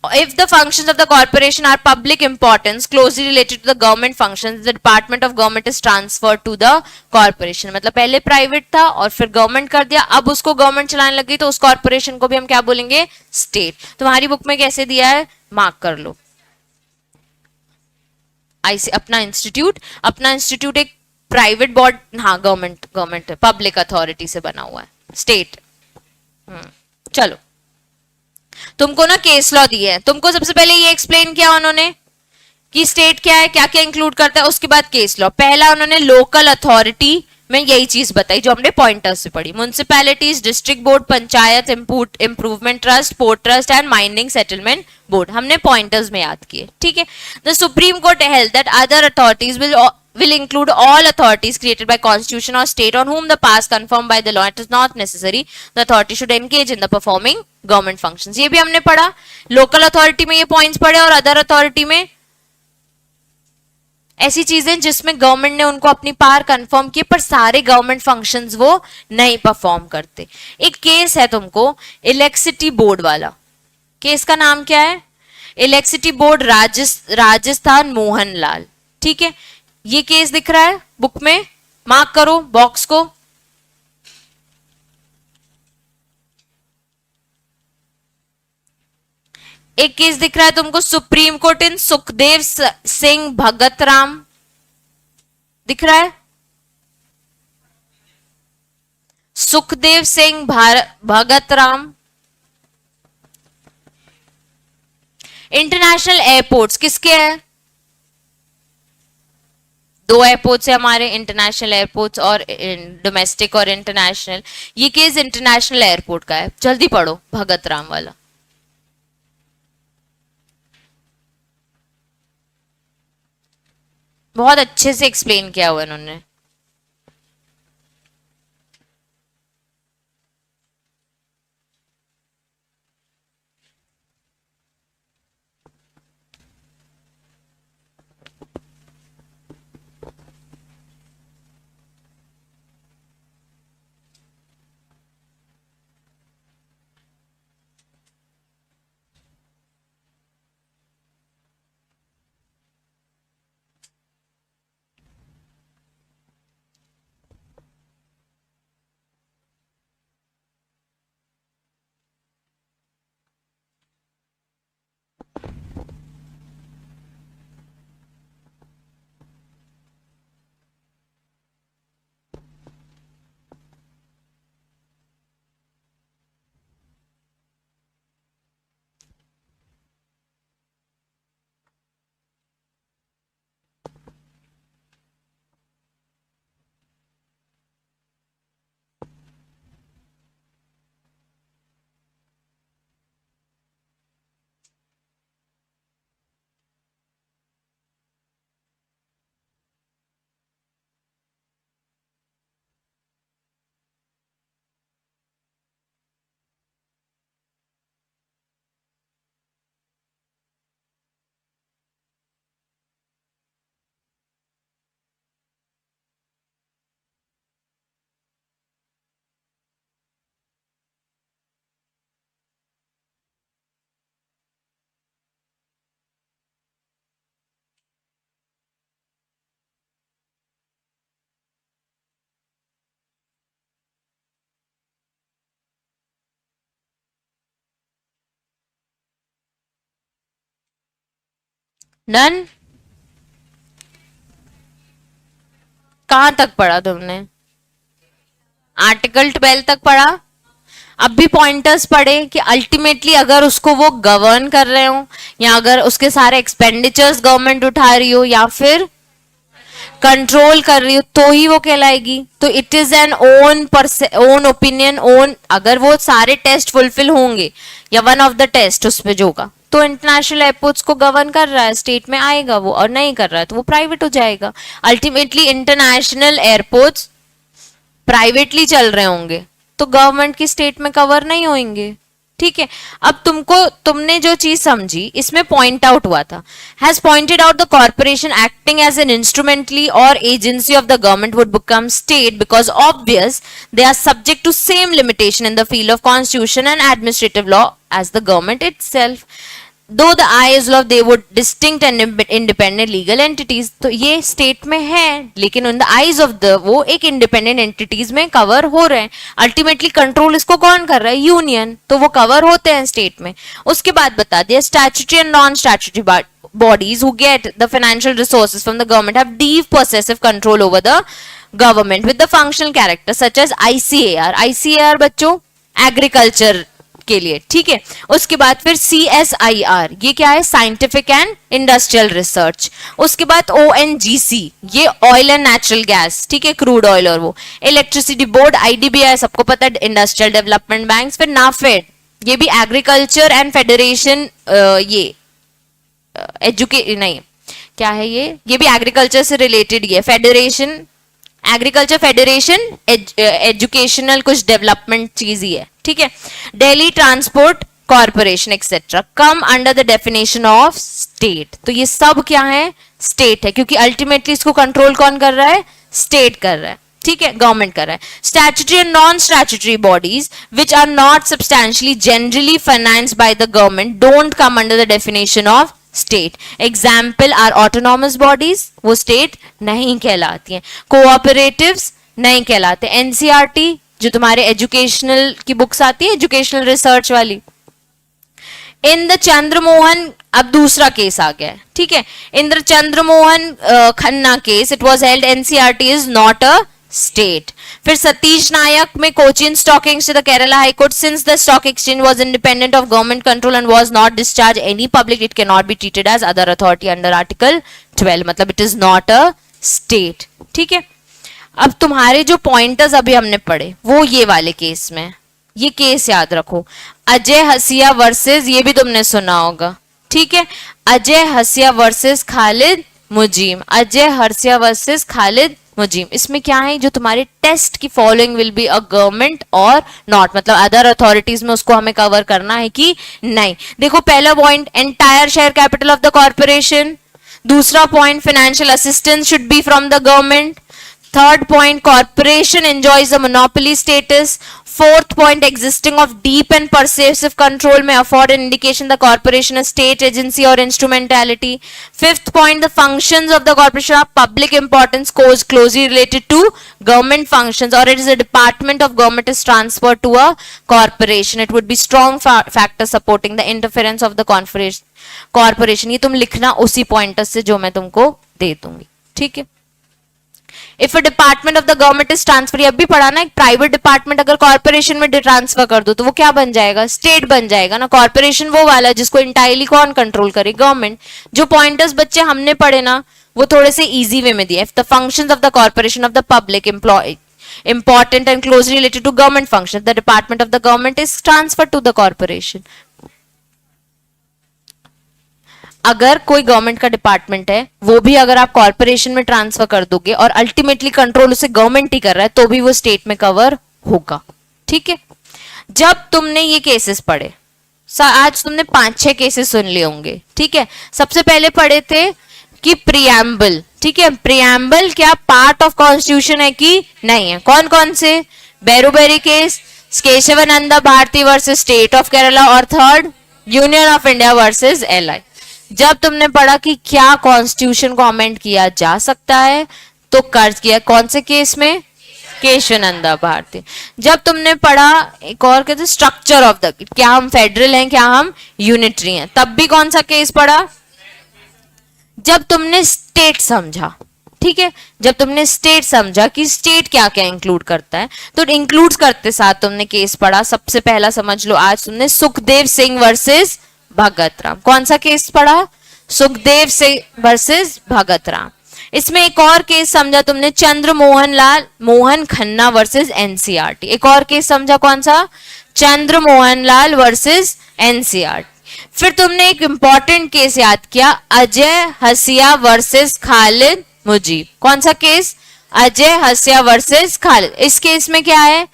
If the functions of the corporation are public importance closely related to the government functions, the department of government is transferred to the corporation। मतलब पहले प्राइवेट था और फिर गवर्नमेंट कर दिया, अब उसको गवर्नमेंट चलाने लगी तो उस कॉर्पोरेशन को भी हम क्या बोलेंगे, स्टेट। तुम्हारी बुक में कैसे दिया है, मार्क कर लो। ऐसे अपना इंस्टीट्यूट एक प्राइवेट बोर्ड, हाँ गवर्नमेंट पब्लिक अथॉरिटी से बना हुआ है, स्टेट। चलो, तुमको ना केस लॉ दिए है, तुमको सबसे पहले ये एक्सप्लेन किया उन्होंने कि स्टेट क्या है, क्या क्या इंक्लूड करता है, उसके बाद केस लॉ। पहला उन्होंने लोकल अथॉरिटी में यही चीज बताई जो हमने पॉइंटर्स से पढ़ी, municipalities, district board, panchayat, improvement trust, port trust and mining settlement board, हमने पॉइंटर्स में याद किए, ठीक है। The supreme court held that other authorities will include all authorities created by constitution or state on whom the past confirmed by the law. It is not necessary the authority should engage in the performing government functions, ये भी हमने पढ़ा। Local authority में ये points पढ़े और other authority में ऐसी चीजें जिसमें गवर्नमेंट ने उनको अपनी पावर कंफर्म की पर सारे गवर्नमेंट फंक्शंस वो नहीं परफॉर्म करते। एक केस है तुमको इलेक्ट्रिसिटी बोर्ड वाला, केस का नाम क्या है, इलेक्ट्रिसिटी बोर्ड राजस्थान मोहनलाल, ठीक है। ये केस दिख रहा है बुक में, मार्क करो बॉक्स को। एक केस दिख रहा है तुमको सुप्रीम कोर्ट इन सुखदेव सिंह भगतराम, दिख रहा है, सुखदेव सिंह भगतराम। इंटरनेशनल एयरपोर्ट्स किसके हैं, दो एयरपोर्ट्स है हमारे, इंटरनेशनल एयरपोर्ट्स और डोमेस्टिक और इंटरनेशनल। ये केस इंटरनेशनल एयरपोर्ट का है, जल्दी पढ़ो भगतराम वाला। बहुत अच्छे से एक्सप्लेन किया हुआ इन्होंने। डन, कहां तक पढ़ा तुमने, आर्टिकल 12 तक पढ़ा। अब भी पॉइंटर्स पढ़े कि अल्टीमेटली अगर उसको वो गवर्न कर रहे हो या अगर उसके सारे एक्सपेंडिचर्स गवर्नमेंट उठा रही हो या फिर कंट्रोल कर रही हो तो ही वो कहलाएगी. तो it is N one opinion own. अगर वो सारे टेस्ट फुलफिल होंगे या वन ऑफ द टेस्ट उस पे जो होगा तो इंटरनेशनल एयरपोर्ट्स को गवर्न कर रहा है, स्टेट में आएगा वो, और नहीं कर रहा है तो वो प्राइवेट हो जाएगा. अल्टीमेटली इंटरनेशनल एयरपोर्ट्स प्राइवेटली चल रहे होंगे तो गवर्नमेंट की स्टेट में कवर नहीं होंगे. ठीक है. अब तुमने जो चीज समझी इसमें पॉइंट आउट हुआ था, has pointed out the corporation acting as an instrumentally और agency of the government would become state because obvious they are subject to same limitation in the field of constitution and administrative law as the government itself. Though the eyes of they would distinct and independent legal entities. तो ये state में है लेकिन in the eyes of the वो एक independent entities में cover हो रहे हैं. अल्टीमेटली कंट्रोल इसको कौन कर रहा है? यूनियन. तो वो कवर होते हैं स्टेट में. उसके बाद बता दिया statutory and non statutory bodies who get the financial resources from the government have deep possessive control over the government with the functional character such as ICAR. ICAR बच्चों एग्रीकल्चर के लिए. ठीक है. उसके बाद फिर CSIR, ये क्या है? Scientific and industrial research. उसके बाद ONGC, ये ऑयल एंड नेचुरल गैस. ठीक है, क्रूड ऑयल और वो. इलेक्ट्रिसिटी बोर्ड, IDBI सबको पता है, इंडस्ट्रियल डेवलपमेंट बैंक. फिर नाफेड, ये भी एग्रीकल्चर एंड फेडरेशन, ये नहीं क्या है ये भी एग्रीकल्चर से रिलेटेड. ये फेडरेशन, एग्रीकल्चर फेडरेशन एजुकेशनल कुछ डेवलपमेंट चीज ही है. ठीक है. Delhi transport corporation etcetera come under the definition of state. तो ये सब क्या है? स्टेट है, क्योंकि अल्टीमेटली इसको कंट्रोल कौन कर रहा है? स्टेट कर रहा है. ठीक है, गवर्नमेंट कर रहा है. Statutory and non statutory bodies which are not substantially generally financed by the government don't come under the definition of state. Example are autonomous bodies, वो स्टेट नहीं कहलाती हैं. कोऑपरेटिव्स नहीं कहलाते. एनसीईआरटी जो तुम्हारे एजुकेशनल की बुक्स आती है, एजुकेशनल रिसर्च वाली. इन द चंद्रमोहन, अब दूसरा केस आ गया है. ठीक है. In the Chandramohan Khanna case it was held NCERT is not a state. फिर सतीश नायक में Cochin stock exchange the Kerala high court since the stock exchange was independent of government control and was not discharge any public it can not be treated as other authority under article 12. मतलब it is not a state. ठीक है. अब तुम्हारे जो pointers अभी हमने पढ़े वो ये वाले केस में, ये केस याद रखो. अजय हसिया वर्सेस, ये भी तुमने सुना होगा. ठीक है. अजय हसिया वर्सेस खालिद मुजीम. अजय हसिया वर्सेस खालिद मुजीम. इसमें क्या है? जो तुम्हारे टेस्ट की following will be a government और नॉट, मतलब अदर अथॉरिटीज में उसको हमें कवर करना है कि नहीं. देखो पहला point entire share capital of the corporation. दूसरा point financial assistance should be from the government. Third point, corporation enjoys a monopoly status. Fourth point, existing of deep and pervasive control may afford an indication the corporation a state agency or instrumentality. Fifth point, the functions of the corporation are public importance, closely related to government functions, or it is a department of government is transferred to a corporation. It would be strong factor supporting the interference of the corporation. ये तुम लिखना उसी pointer से जो मैं तुमको दे दूंगी. ठीक है. If a department of the government is transfer, अब भी पढ़ा ना, एक प्राइवेट डिपार्टमेंट अगर कॉर्पोरेशन में ट्रांसफर कर दो तो वो क्या बन जाएगा? स्टेट बन जाएगा ना. कॉर्पोरेशन वो वाला जिसको इंटायरली कौन कंट्रोल करे? गवर्नमेंट. जो पॉइंटर्स बच्चे हमने पढ़े ना वो थोड़े से इजी वे में दिया. If the functions of the corporation of the public employ important and closely related to government functions, the department of the government is transferred to the corporation. अगर कोई गवर्नमेंट का डिपार्टमेंट है वो भी अगर आप कॉर्पोरेशन में ट्रांसफर कर दोगे और अल्टीमेटली कंट्रोल उसे गवर्नमेंट ही कर रहा है तो भी वो स्टेट में कवर होगा. ठीक है. जब तुमने ये केसेस पढ़े, आज तुमने 5-6 केसेस सुन लिए होंगे. ठीक है. सबसे पहले पढ़े थे कि प्रियम्बल. ठीक है. प्रियम्बल क्या पार्ट ऑफ कॉन्स्टिट्यूशन है कि नहीं है? कौन कौन से? Berubari case, Kesavananda Bharati versus state of Kerala, और third union of India versus LI. जब तुमने पढ़ा कि क्या कॉन्स्टिट्यूशन को अमेंड किया जा सकता है तो कर किया. कौन से केस में? केशवानंदा भारती. जब तुमने पढ़ा एक और कहते स्ट्रक्चर ऑफ द, क्या हम फेडरल हैं, क्या हम यूनिटरी हैं, तब भी कौन सा केस पढ़ा? जब तुमने स्टेट समझा. ठीक है, जब तुमने स्टेट समझा कि स्टेट क्या क्या इंक्लूड करता है, तो इंक्लूड करते साथ तुमने केस पढ़ा। सबसे पहला समझ लो आज तुमने सुखदेव सिंह वर्सेस भगत राम। कौन सा केस पढ़ा? सुखदेव सिंह वर्सेस भगत राम। इसमें एक और केस समझा तुमने, चंद्र मोहन खन्ना वर्सेस एनसीईआरटी। एक और केस समझा, कौन सा? चंद्र मोहनलाल वर्सेस एनसीईआरटी। फिर तुमने एक इंपॉर्टेंट केस याद किया, अजय हसिया वर्सेस खालिद मुजीब। कौन सा केस? अजय हसिया वर्सेस खालिद। इस केस में क्या है,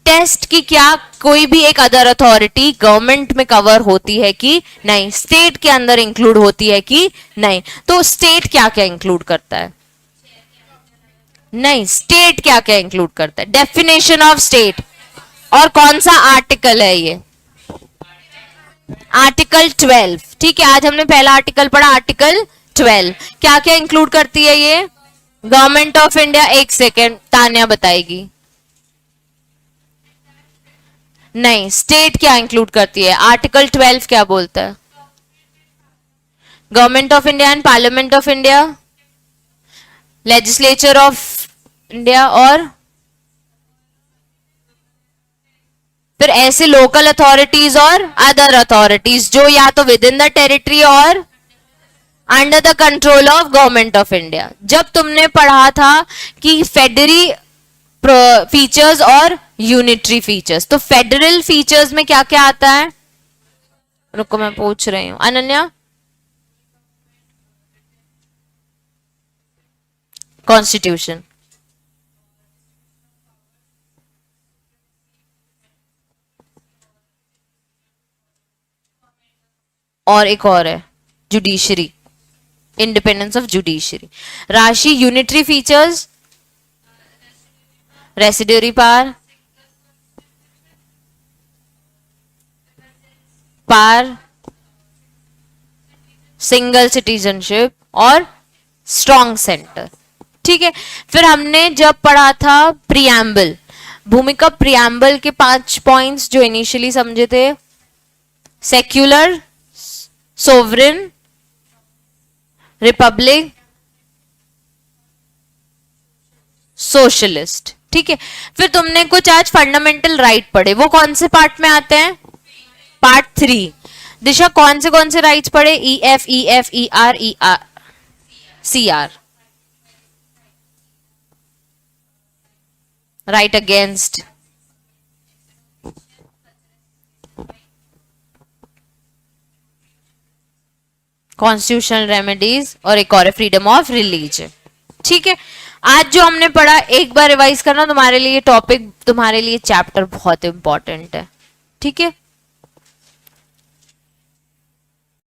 टेस्ट की क्या कोई भी एक अदर अथॉरिटी गवर्नमेंट में कवर होती है कि नहीं, स्टेट के अंदर इंक्लूड होती है कि नहीं। तो स्टेट क्या क्या इंक्लूड करता है? नहीं, स्टेट क्या क्या इंक्लूड करता है? Definition of state. और कौन सा आर्टिकल है ये? आर्टिकल 12। ठीक है, आज हमने पहला आर्टिकल पढ़ा, आर्टिकल 12 क्या क्या इंक्लूड करती है ये? Government of India. एक सेकेंड, तान्या बताएगी। नहीं, स्टेट क्या इंक्लूड करती है? आर्टिकल 12 क्या बोलता है? Government of India and parliament of India, legislature of India, और फिर ऐसे लोकल अथॉरिटीज और अदर अथॉरिटीज जो या तो विद इन द टेरिटरी और under the control of government of India. जब तुमने पढ़ा था कि फेडरल फीचर्स और यूनिटरी फीचर्स, तो फेडरल फीचर्स में क्या क्या आता है? रुको मैं पूछ रही हूं, अनन्या। कॉन्स्टिट्यूशन, और एक और है जुडिशरी, इंडिपेंडेंस ऑफ जुडिशरी। राशि, यूनिटरी फीचर्स, रेसिड्यूरी पार, सिंगल सिटीजनशिप और स्ट्रॉन्ग सेंटर। ठीक है, फिर हमने जब पढ़ा था प्रियम्बल, भूमिका प्रियम्बल के 5 पॉइंट्स जो इनिशियली समझे थे, सेक्युलर, सोवरेन, रिपब्लिक, सोशलिस्ट। ठीक है, फिर तुमने कुछ आज फंडामेंटल राइट पढ़े, वो कौन से पार्ट में आते हैं? पार्ट 3। दिशा, कौन से राइट्स पढ़े? E F E R C R. Right against, constitutional remedies, और एक और फ्रीडम ऑफ रिलीजन। ठीक है, आज जो हमने पढ़ा एक बार रिवाइज करना तुम्हारे लिए, टॉपिक तुम्हारे लिए चैप्टर बहुत इंपॉर्टेंट है। ठीक है।